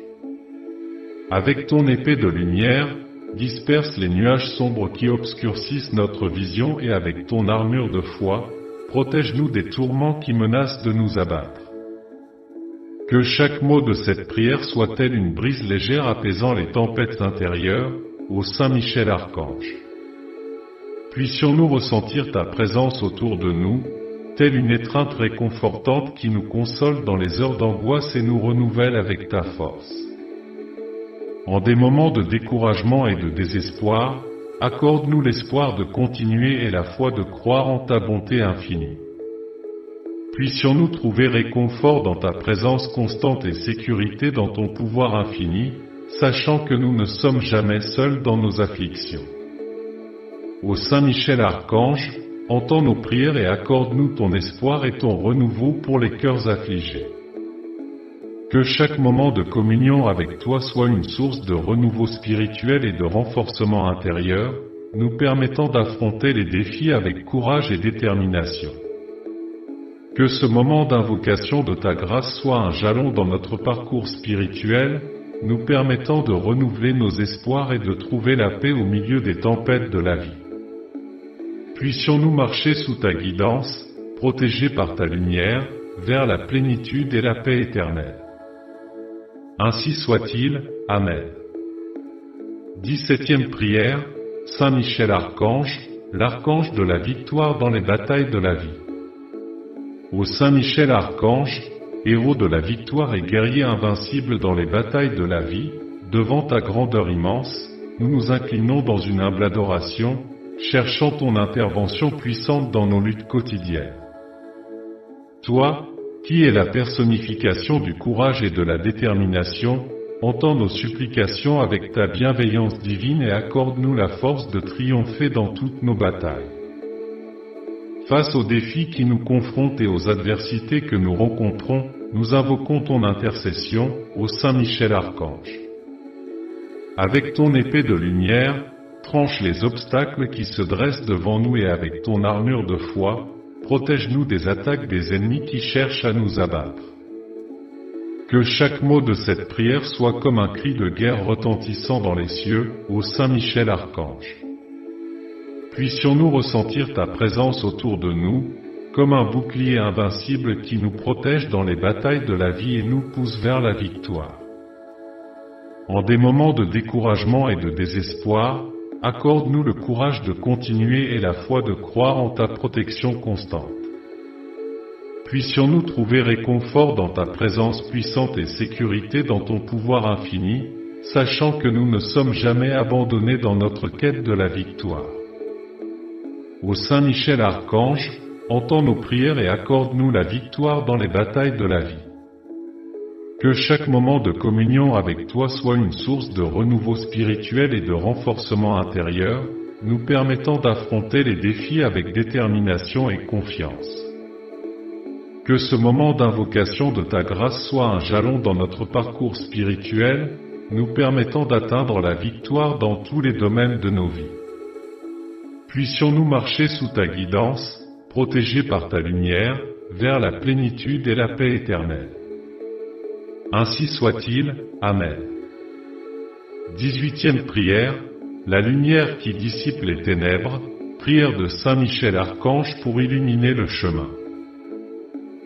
Avec ton épée de lumière, disperse les nuages sombres qui obscurcissent notre vision et avec ton armure de foi, protège-nous des tourments qui menacent de nous abattre. Que chaque mot de cette prière soit tel une brise légère apaisant les tempêtes intérieures, ô Saint Michel Archange. Puissions-nous ressentir ta présence autour de nous, telle une étreinte réconfortante qui nous console dans les heures d'angoisse et nous renouvelle avec ta force. En des moments de découragement et de désespoir, accorde-nous l'espoir de continuer et la foi de croire en ta bonté infinie. Puissions-nous trouver réconfort dans ta présence constante et sécurité dans ton pouvoir infini, sachant que nous ne sommes jamais seuls dans nos afflictions. Ô Saint Michel Archange, entends nos prières et accorde-nous ton espoir et ton renouveau pour les cœurs affligés. Que chaque moment de communion avec toi soit une source de renouveau spirituel et de renforcement intérieur, nous permettant d'affronter les défis avec courage et détermination. Que ce moment d'invocation de ta grâce soit un jalon dans notre parcours spirituel, nous permettant de renouveler nos espoirs et de trouver la paix au milieu des tempêtes de la vie. Puissions-nous marcher sous ta guidance, protégés par ta lumière, vers la plénitude et la paix éternelle. Ainsi soit-il, Amen. 17e prière, Saint Michel Archange, l'archange de la victoire dans les batailles de la vie. Ô Saint Michel Archange, héros de la victoire et guerrier invincible dans les batailles de la vie, devant ta grandeur immense, nous nous inclinons dans une humble adoration, cherchant ton intervention puissante dans nos luttes quotidiennes. Toi, qui es la personnification du courage et de la détermination, entends nos supplications avec ta bienveillance divine et accorde-nous la force de triompher dans toutes nos batailles. Face aux défis qui nous confrontent et aux adversités que nous rencontrons, nous invoquons ton intercession, ô Saint Michel Archange. Avec ton épée de lumière, tranche les obstacles qui se dressent devant nous et avec ton armure de foi, protège-nous des attaques des ennemis qui cherchent à nous abattre. Que chaque mot de cette prière soit comme un cri de guerre retentissant dans les cieux, ô Saint Michel Archange. Puissions-nous ressentir ta présence autour de nous, comme un bouclier invincible qui nous protège dans les batailles de la vie et nous pousse vers la victoire. En des moments de découragement et de désespoir, accorde-nous le courage de continuer et la foi de croire en ta protection constante. Puissions-nous trouver réconfort dans ta présence puissante et sécurité dans ton pouvoir infini, sachant que nous ne sommes jamais abandonnés dans notre quête de la victoire. Ô Saint Michel Archange, entends nos prières et accorde-nous la victoire dans les batailles de la vie. Que chaque moment de communion avec toi soit une source de renouveau spirituel et de renforcement intérieur, nous permettant d'affronter les défis avec détermination et confiance. Que ce moment d'invocation de ta grâce soit un jalon dans notre parcours spirituel, nous permettant d'atteindre la victoire dans tous les domaines de nos vies. Puissions-nous marcher sous ta guidance, protégés par ta lumière, vers la plénitude et la paix éternelle. Ainsi soit-il, Amen. 18e prière, la lumière qui dissipe les ténèbres, prière de Saint Michel Archange pour illuminer le chemin.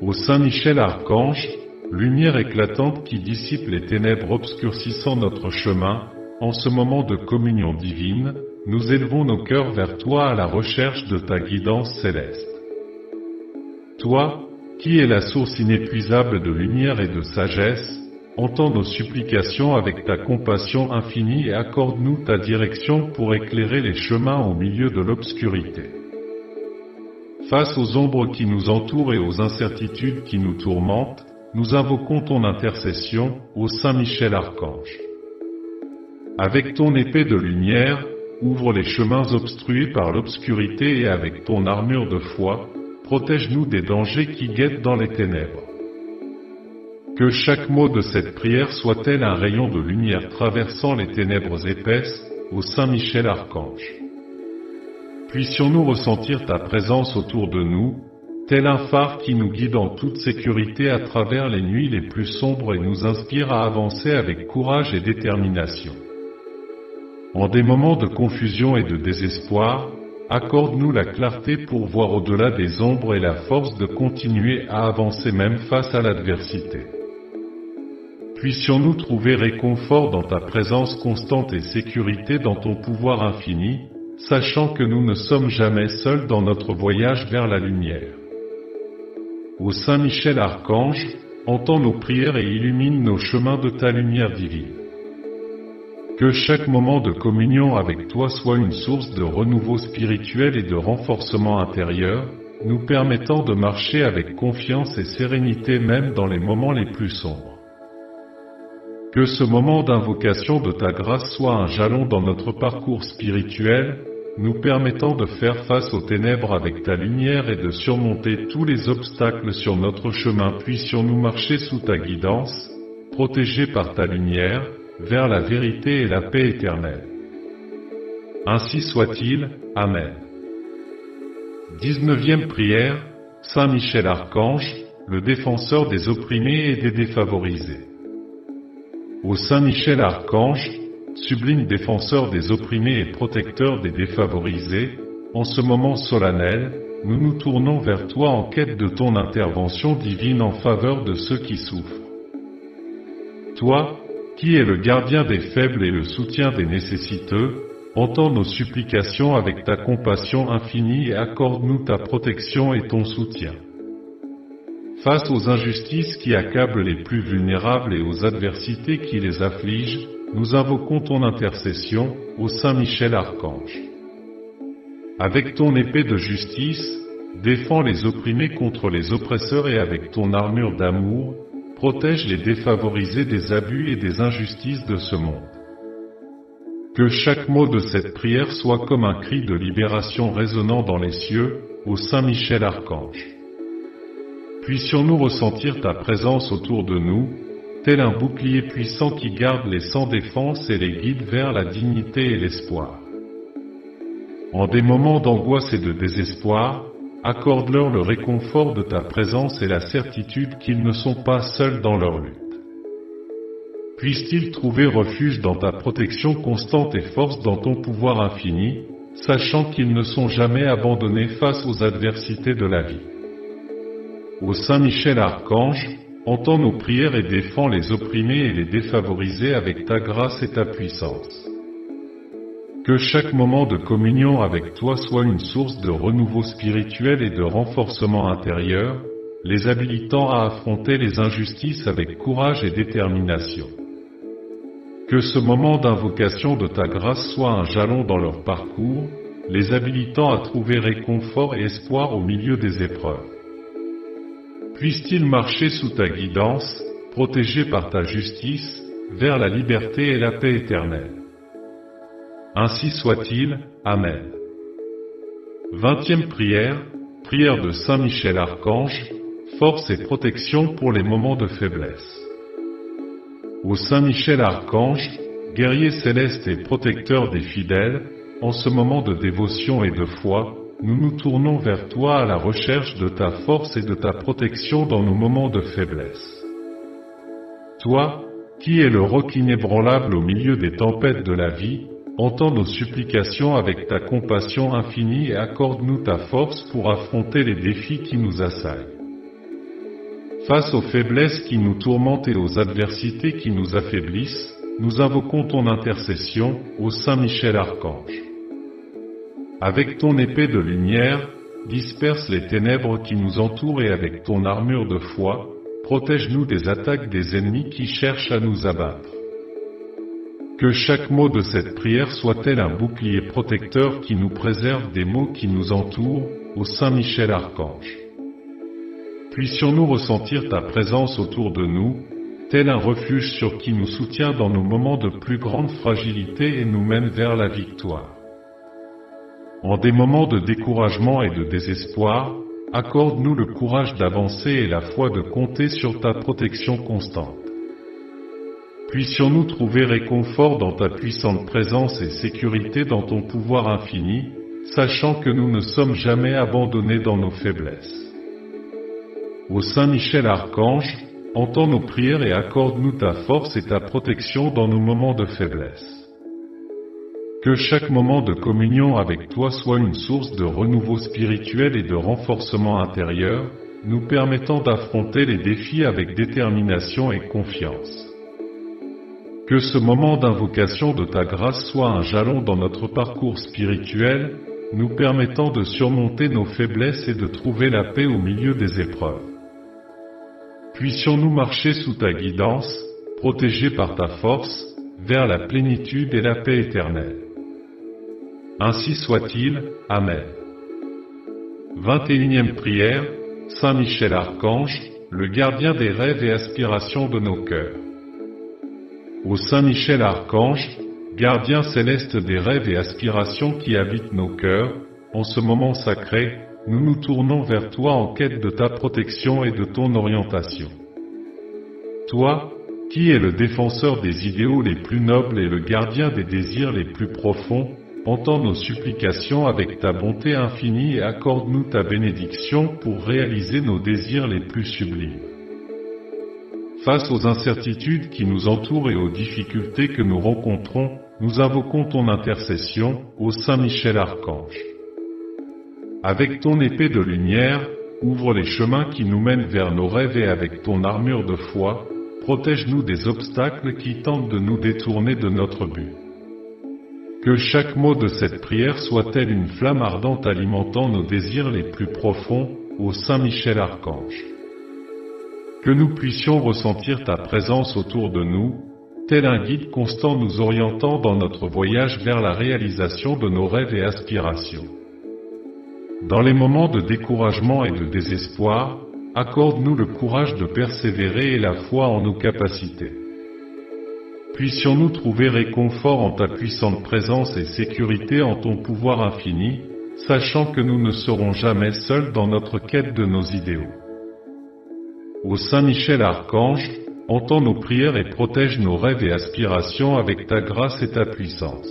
Ô Saint Michel Archange, lumière éclatante qui dissipe les ténèbres obscurcissant notre chemin, en ce moment de communion divine, nous élevons nos cœurs vers toi à la recherche de ta guidance céleste. Toi, qui es la source inépuisable de lumière et de sagesse, entends nos supplications avec ta compassion infinie et accorde-nous ta direction pour éclairer les chemins au milieu de l'obscurité. Face aux ombres qui nous entourent et aux incertitudes qui nous tourmentent, nous invoquons ton intercession, ô Saint Michel Archange. Avec ton épée de lumière, ouvre les chemins obstrués par l'obscurité et avec ton armure de foi, protège-nous des dangers qui guettent dans les ténèbres. Que chaque mot de cette prière soit tel un rayon de lumière traversant les ténèbres épaisses, ô Saint Michel Archange. Puissions-nous ressentir ta présence autour de nous, tel un phare qui nous guide en toute sécurité à travers les nuits les plus sombres et nous inspire à avancer avec courage et détermination. En des moments de confusion et de désespoir, accorde-nous la clarté pour voir au-delà des ombres et la force de continuer à avancer même face à l'adversité. Puissions-nous trouver réconfort dans ta présence constante et sécurité dans ton pouvoir infini, sachant que nous ne sommes jamais seuls dans notre voyage vers la lumière. Ô Saint Michel Archange, entends nos prières et illumine nos chemins de ta lumière divine. Que chaque moment de communion avec toi soit une source de renouveau spirituel et de renforcement intérieur, nous permettant de marcher avec confiance et sérénité même dans les moments les plus sombres. Que ce moment d'invocation de ta grâce soit un jalon dans notre parcours spirituel, nous permettant de faire face aux ténèbres avec ta lumière et de surmonter tous les obstacles sur notre chemin. Puissions-nous marcher sous ta guidance, protégés par ta lumière, vers la vérité et la paix éternelle. Ainsi soit-il, Amen. 19e prière, Saint Michel Archange, le défenseur des opprimés et des défavorisés. Ô Saint Michel Archange, sublime défenseur des opprimés et protecteur des défavorisés, en ce moment solennel, nous nous tournons vers toi en quête de ton intervention divine en faveur de ceux qui souffrent. Toi, qui es le gardien des faibles et le soutien des nécessiteux, entends nos supplications avec ta compassion infinie et accorde-nous ta protection et ton soutien. Face aux injustices qui accablent les plus vulnérables et aux adversités qui les affligent, nous invoquons ton intercession, ô Saint Michel Archange. Avec ton épée de justice, défends les opprimés contre les oppresseurs et avec ton armure d'amour, protège les défavorisés des abus et des injustices de ce monde. Que chaque mot de cette prière soit comme un cri de libération résonnant dans les cieux, ô Saint Michel Archange. Puissions-nous ressentir ta présence autour de nous, tel un bouclier puissant qui garde les sans défense et les guide vers la dignité et l'espoir. En des moments d'angoisse et de désespoir, accorde-leur le réconfort de ta présence et la certitude qu'ils ne sont pas seuls dans leur lutte. Puissent-ils trouver refuge dans ta protection constante et force dans ton pouvoir infini, sachant qu'ils ne sont jamais abandonnés face aux adversités de la vie. Ô Saint Michel Archange, entends nos prières et défends les opprimés et les défavorisés avec ta grâce et ta puissance. Que chaque moment de communion avec toi soit une source de renouveau spirituel et de renforcement intérieur, les habilitant à affronter les injustices avec courage et détermination. Que ce moment d'invocation de ta grâce soit un jalon dans leur parcours, les habilitant à trouver réconfort et espoir au milieu des épreuves. Puissent-ils marcher sous ta guidance, protégés par ta justice, vers la liberté et la paix éternelle. Ainsi soit-il, Amen. 20e prière, prière de Saint Michel Archange, force et protection pour les moments de faiblesse. Ô Saint Michel Archange, guerrier céleste et protecteur des fidèles, en ce moment de dévotion et de foi, nous nous tournons vers toi à la recherche de ta force et de ta protection dans nos moments de faiblesse. Toi, qui es le roc inébranlable au milieu des tempêtes de la vie, entends nos supplications avec ta compassion infinie et accorde-nous ta force pour affronter les défis qui nous assaillent. Face aux faiblesses qui nous tourmentent et aux adversités qui nous affaiblissent, nous invoquons ton intercession, ô Saint Michel Archange. Avec ton épée de lumière, disperse les ténèbres qui nous entourent et avec ton armure de foi, protège-nous des attaques des ennemis qui cherchent à nous abattre. Que chaque mot de cette prière soit tel un bouclier protecteur qui nous préserve des maux qui nous entourent, ô Saint Michel Archange. Puissions-nous ressentir ta présence autour de nous, tel un refuge sur qui nous soutient dans nos moments de plus grande fragilité et nous mène vers la victoire. En des moments de découragement et de désespoir, accorde-nous le courage d'avancer et la foi de compter sur ta protection constante. Puissions-nous trouver réconfort dans ta puissante présence et sécurité dans ton pouvoir infini, sachant que nous ne sommes jamais abandonnés dans nos faiblesses. Ô Saint Michel Archange, entends nos prières et accorde-nous ta force et ta protection dans nos moments de faiblesse. Que chaque moment de communion avec toi soit une source de renouveau spirituel et de renforcement intérieur, nous permettant d'affronter les défis avec détermination et confiance. Que ce moment d'invocation de ta grâce soit un jalon dans notre parcours spirituel, nous permettant de surmonter nos faiblesses et de trouver la paix au milieu des épreuves. Puissions-nous marcher sous ta guidance, protégés par ta force, vers la plénitude et la paix éternelle. Ainsi soit-il, Amen. 21e prière, Saint Michel Archange, le gardien des rêves et aspirations de nos cœurs. Ô Saint Michel Archange, gardien céleste des rêves et aspirations qui habitent nos cœurs, en ce moment sacré, nous nous tournons vers toi en quête de ta protection et de ton orientation. Toi, qui es le défenseur des idéaux les plus nobles et le gardien des désirs les plus profonds, entends nos supplications avec ta bonté infinie et accorde-nous ta bénédiction pour réaliser nos désirs les plus sublimes. Face aux incertitudes qui nous entourent et aux difficultés que nous rencontrons, nous invoquons ton intercession, ô Saint Michel Archange. Avec ton épée de lumière, ouvre les chemins qui nous mènent vers nos rêves et avec ton armure de foi, protège-nous des obstacles qui tentent de nous détourner de notre but. Que chaque mot de cette prière soit tel une flamme ardente alimentant nos désirs les plus profonds, ô Saint Michel Archange. Que nous puissions ressentir ta présence autour de nous, tel un guide constant nous orientant dans notre voyage vers la réalisation de nos rêves et aspirations. Dans les moments de découragement et de désespoir, accorde-nous le courage de persévérer et la foi en nos capacités. Puissions-nous trouver réconfort en ta puissante présence et sécurité en ton pouvoir infini, sachant que nous ne serons jamais seuls dans notre quête de nos idéaux. Ô Saint Michel Archange, entends nos prières et protège nos rêves et aspirations avec ta grâce et ta puissance.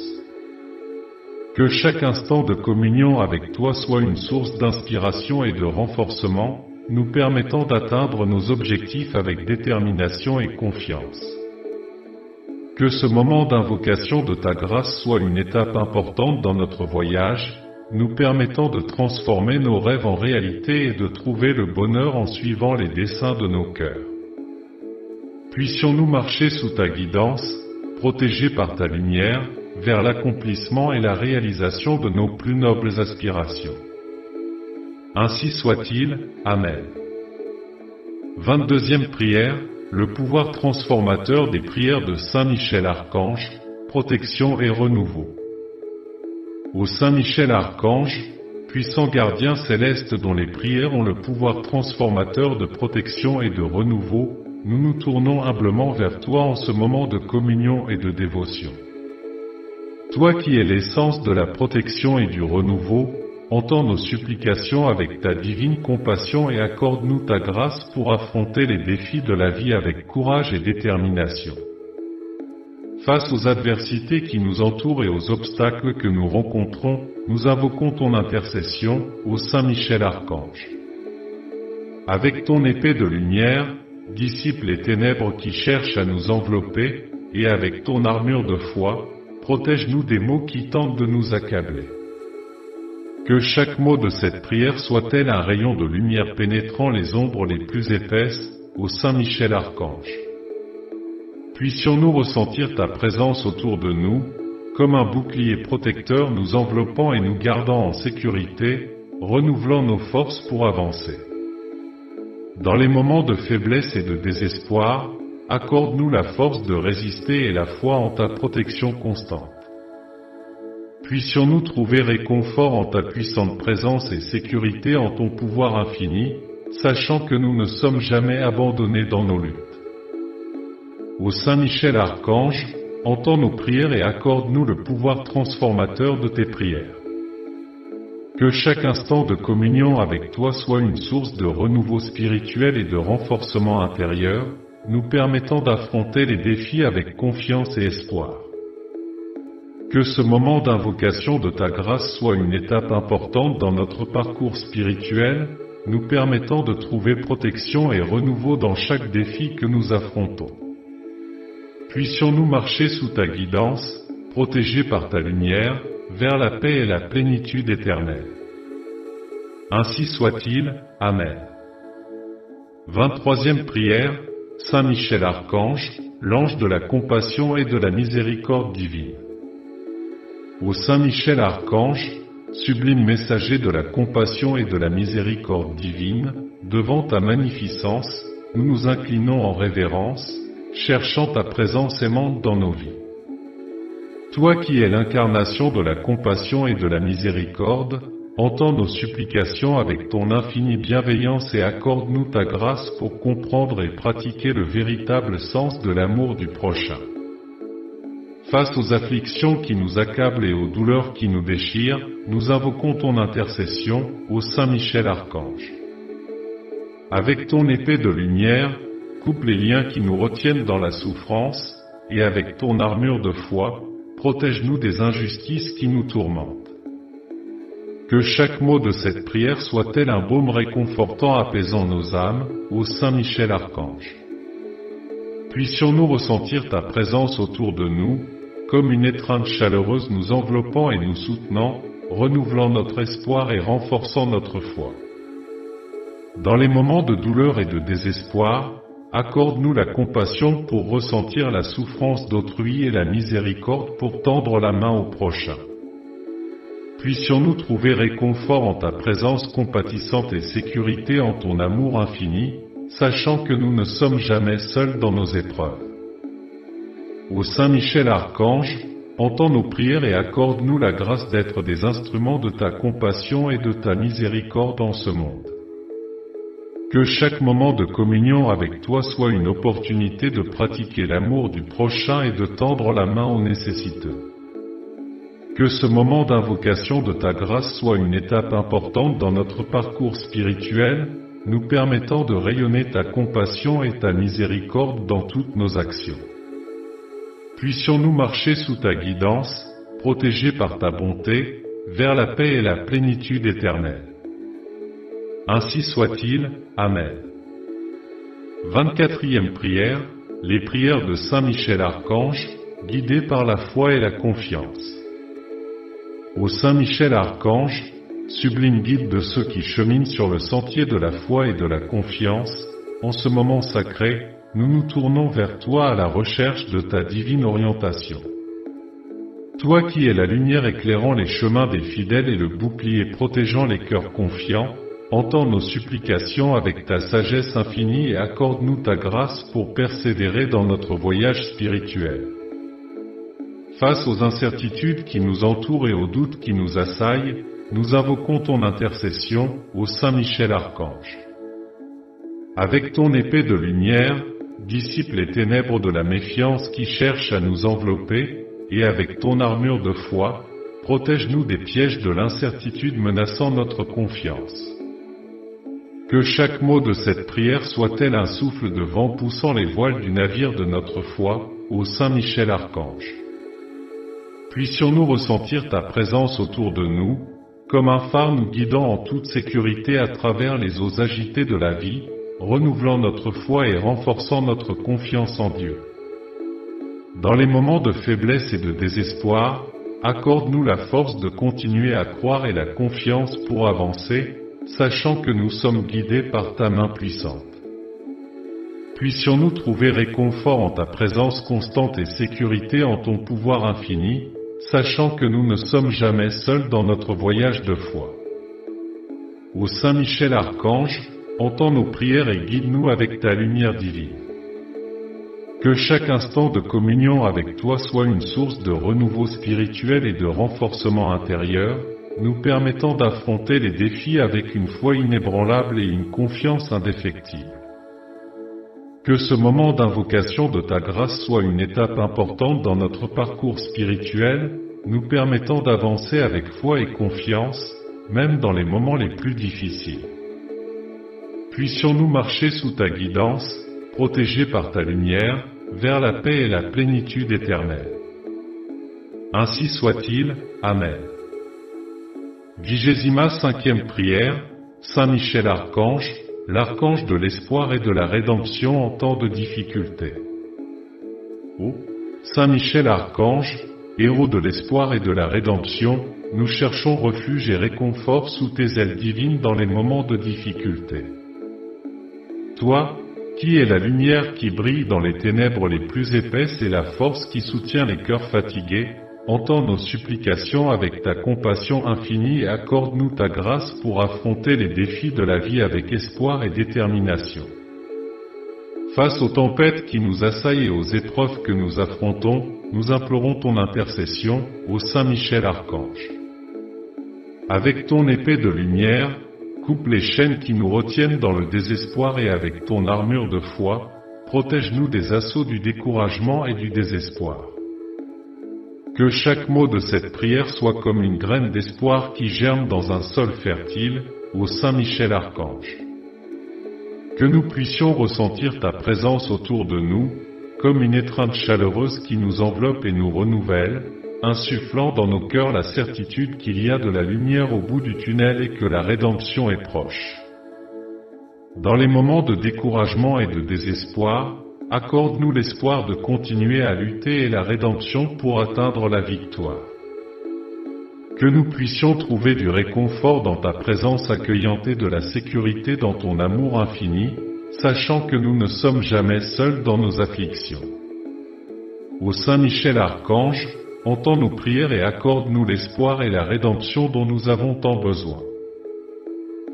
Que chaque instant de communion avec toi soit une source d'inspiration et de renforcement, nous permettant d'atteindre nos objectifs avec détermination et confiance. Que ce moment d'invocation de ta grâce soit une étape importante dans notre voyage, nous permettant de transformer nos rêves en réalité et de trouver le bonheur en suivant les desseins de nos cœurs. Puissions-nous marcher sous ta guidance, protégés par ta lumière, vers l'accomplissement et la réalisation de nos plus nobles aspirations. Ainsi soit-il, Amen. 22e prière, le pouvoir transformateur des prières de Saint Michel Archange, protection et renouveau. Ô Saint Michel Archange, puissant gardien céleste dont les prières ont le pouvoir transformateur de protection et de renouveau, nous nous tournons humblement vers toi en ce moment de communion et de dévotion. Toi qui es l'essence de la protection et du renouveau, entends nos supplications avec ta divine compassion et accorde-nous ta grâce pour affronter les défis de la vie avec courage et détermination. Face aux adversités qui nous entourent et aux obstacles que nous rencontrons, nous invoquons ton intercession, ô Saint Michel Archange. Avec ton épée de lumière, dissipe les ténèbres qui cherchent à nous envelopper, et avec ton armure de foi, protège-nous des maux qui tentent de nous accabler. Que chaque mot de cette prière soit tel un rayon de lumière pénétrant les ombres les plus épaisses, ô Saint Michel Archange. Puissions-nous ressentir ta présence autour de nous, comme un bouclier protecteur nous enveloppant et nous gardant en sécurité, renouvelant nos forces pour avancer. Dans les moments de faiblesse et de désespoir, accorde-nous la force de résister et la foi en ta protection constante. Puissions-nous trouver réconfort en ta puissante présence et sécurité en ton pouvoir infini, sachant que nous ne sommes jamais abandonnés dans nos luttes. Ô Saint Michel Archange, entends nos prières et accorde-nous le pouvoir transformateur de tes prières. Que chaque instant de communion avec toi soit une source de renouveau spirituel et de renforcement intérieur, nous permettant d'affronter les défis avec confiance et espoir. Que ce moment d'invocation de ta grâce soit une étape importante dans notre parcours spirituel, nous permettant de trouver protection et renouveau dans chaque défi que nous affrontons. Puissions-nous marcher sous ta guidance, protégés par ta lumière, vers la paix et la plénitude éternelle. Ainsi soit-il, Amen. 23e prière, Saint Michel Archange, l'ange de la compassion et de la miséricorde divine. Ô Saint Michel Archange, sublime messager de la compassion et de la miséricorde divine, devant ta magnificence, nous nous inclinons en révérence, cherchant ta présence aimante dans nos vies. Toi qui es l'incarnation de la compassion et de la miséricorde, entends nos supplications avec ton infinie bienveillance et accorde-nous ta grâce pour comprendre et pratiquer le véritable sens de l'amour du prochain. Face aux afflictions qui nous accablent et aux douleurs qui nous déchirent, nous invoquons ton intercession, ô Saint Michel Archange. Avec ton épée de lumière, coupe les liens qui nous retiennent dans la souffrance, et avec ton armure de foi, protège-nous des injustices qui nous tourmentent. Que chaque mot de cette prière soit tel un baume réconfortant apaisant nos âmes, ô Saint Michel Archange. Puissions-nous ressentir ta présence autour de nous, comme une étreinte chaleureuse nous enveloppant et nous soutenant, renouvelant notre espoir et renforçant notre foi. Dans les moments de douleur et de désespoir, accorde-nous la compassion pour ressentir la souffrance d'autrui et la miséricorde pour tendre la main au prochain. Puissions-nous trouver réconfort en ta présence compatissante et sécurité en ton amour infini, sachant que nous ne sommes jamais seuls dans nos épreuves. Ô Saint Michel Archange, entends nos prières et accorde-nous la grâce d'être des instruments de ta compassion et de ta miséricorde en ce monde. Que chaque moment de communion avec toi soit une opportunité de pratiquer l'amour du prochain et de tendre la main aux nécessiteux. Que ce moment d'invocation de ta grâce soit une étape importante dans notre parcours spirituel, nous permettant de rayonner ta compassion et ta miséricorde dans toutes nos actions. Puissions-nous marcher sous ta guidance, protégés par ta bonté, vers la paix et la plénitude éternelle. Ainsi soit-il, Amen. 24e prière, les prières de Saint Michel Archange, guidées par la foi et la confiance. Ô Saint Michel Archange, sublime guide de ceux qui cheminent sur le sentier de la foi et de la confiance, en ce moment sacré, nous nous tournons vers toi à la recherche de ta divine orientation. Toi qui es la lumière éclairant les chemins des fidèles et le bouclier protégeant les cœurs confiants, entends nos supplications avec ta sagesse infinie et accorde-nous ta grâce pour persévérer dans notre voyage spirituel. Face aux incertitudes qui nous entourent et aux doutes qui nous assaillent, nous invoquons ton intercession, ô Saint Michel Archange. Avec ton épée de lumière, dissipe les ténèbres de la méfiance qui cherchent à nous envelopper, et avec ton armure de foi, protège-nous des pièges de l'incertitude menaçant notre confiance. Que chaque mot de cette prière soit tel un souffle de vent poussant les voiles du navire de notre foi, ô Saint Michel Archange. Puissions-nous ressentir ta présence autour de nous, comme un phare nous guidant en toute sécurité à travers les eaux agitées de la vie, renouvelant notre foi et renforçant notre confiance en Dieu. Dans les moments de faiblesse et de désespoir, accorde-nous la force de continuer à croire et la confiance pour avancer, sachant que nous sommes guidés par ta main puissante. Puissions-nous trouver réconfort en ta présence constante et sécurité en ton pouvoir infini, sachant que nous ne sommes jamais seuls dans notre voyage de foi. Ô Saint Michel Archange, entends nos prières et guide-nous avec ta lumière divine. Que chaque instant de communion avec toi soit une source de renouveau spirituel et de renforcement intérieur, nous permettant d'affronter les défis avec une foi inébranlable et une confiance indéfectible. Que ce moment d'invocation de ta grâce soit une étape importante dans notre parcours spirituel, nous permettant d'avancer avec foi et confiance, même dans les moments les plus difficiles. Puissions-nous marcher sous ta guidance, protégés par ta lumière, vers la paix et la plénitude éternelle. Ainsi soit-il, Amen. 25e prière, Saint Michel Archange, l'archange de l'espoir et de la rédemption en temps de difficulté. Ô Saint Michel Archange, héros de l'espoir et de la rédemption, nous cherchons refuge et réconfort sous tes ailes divines dans les moments de difficulté. Toi, qui es la lumière qui brille dans les ténèbres les plus épaisses et la force qui soutient les cœurs fatigués, entends nos supplications avec ta compassion infinie et accorde-nous ta grâce pour affronter les défis de la vie avec espoir et détermination. Face aux tempêtes qui nous assaillent et aux épreuves que nous affrontons, nous implorons ton intercession, ô Saint Michel Archange. Avec ton épée de lumière, coupe les chaînes qui nous retiennent dans le désespoir et avec ton armure de foi, protège-nous des assauts du découragement et du désespoir. Que chaque mot de cette prière soit comme une graine d'espoir qui germe dans un sol fertile, ô Saint Michel Archange. Que nous puissions ressentir ta présence autour de nous, comme une étreinte chaleureuse qui nous enveloppe et nous renouvelle, insufflant dans nos cœurs la certitude qu'il y a de la lumière au bout du tunnel et que la rédemption est proche. Dans les moments de découragement et de désespoir, accorde-nous l'espoir de continuer à lutter et la rédemption pour atteindre la victoire. Que nous puissions trouver du réconfort dans ta présence accueillante et de la sécurité dans ton amour infini, sachant que nous ne sommes jamais seuls dans nos afflictions. Ô Saint Michel Archange, entends nos prières et accorde-nous l'espoir et la rédemption dont nous avons tant besoin.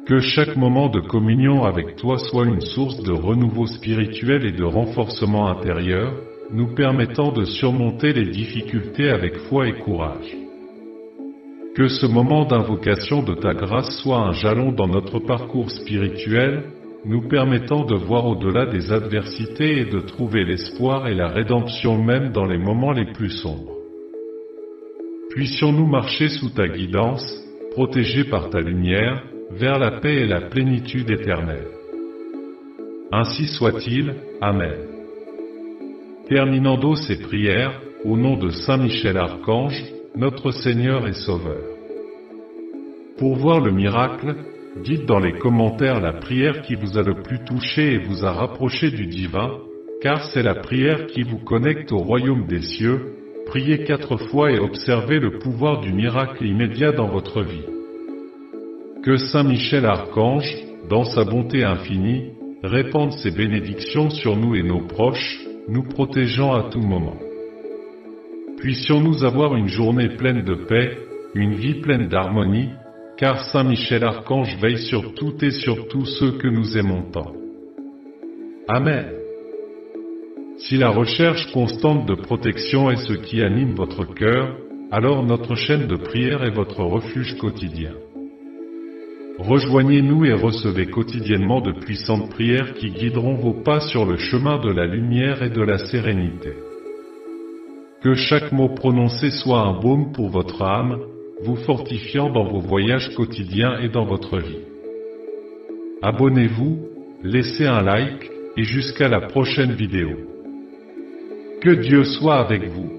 Que chaque moment de communion avec toi soit une source de renouveau spirituel et de renforcement intérieur, nous permettant de surmonter les difficultés avec foi et courage. Que ce moment d'invocation de ta grâce soit un jalon dans notre parcours spirituel, nous permettant de voir au-delà des adversités et de trouver l'espoir et la rédemption même dans les moments les plus sombres. Puissions-nous marcher sous ta guidance, protégés par ta lumière, vers la paix et la plénitude éternelle. Ainsi soit-il, Amen. Terminando ces prières, au nom de Saint Michel Archange, notre Seigneur et Sauveur. Pour voir le miracle, dites dans les commentaires la prière qui vous a le plus touché et vous a rapproché du divin, car c'est la prière qui vous connecte au royaume des cieux. Priez 4 fois et observez le pouvoir du miracle immédiat dans votre vie. Que Saint Michel Archange, dans sa bonté infinie, répande ses bénédictions sur nous et nos proches, nous protégeant à tout moment. Puissions-nous avoir une journée pleine de paix, une vie pleine d'harmonie, car Saint Michel Archange veille sur tout et sur tous ceux que nous aimons tant. Amen. Si la recherche constante de protection est ce qui anime votre cœur, alors notre chaîne de prière est votre refuge quotidien. Rejoignez-nous et recevez quotidiennement de puissantes prières qui guideront vos pas sur le chemin de la lumière et de la sérénité. Que chaque mot prononcé soit un baume pour votre âme, vous fortifiant dans vos voyages quotidiens et dans votre vie. Abonnez-vous, laissez un like, et jusqu'à la prochaine vidéo. Que Dieu soit avec vous.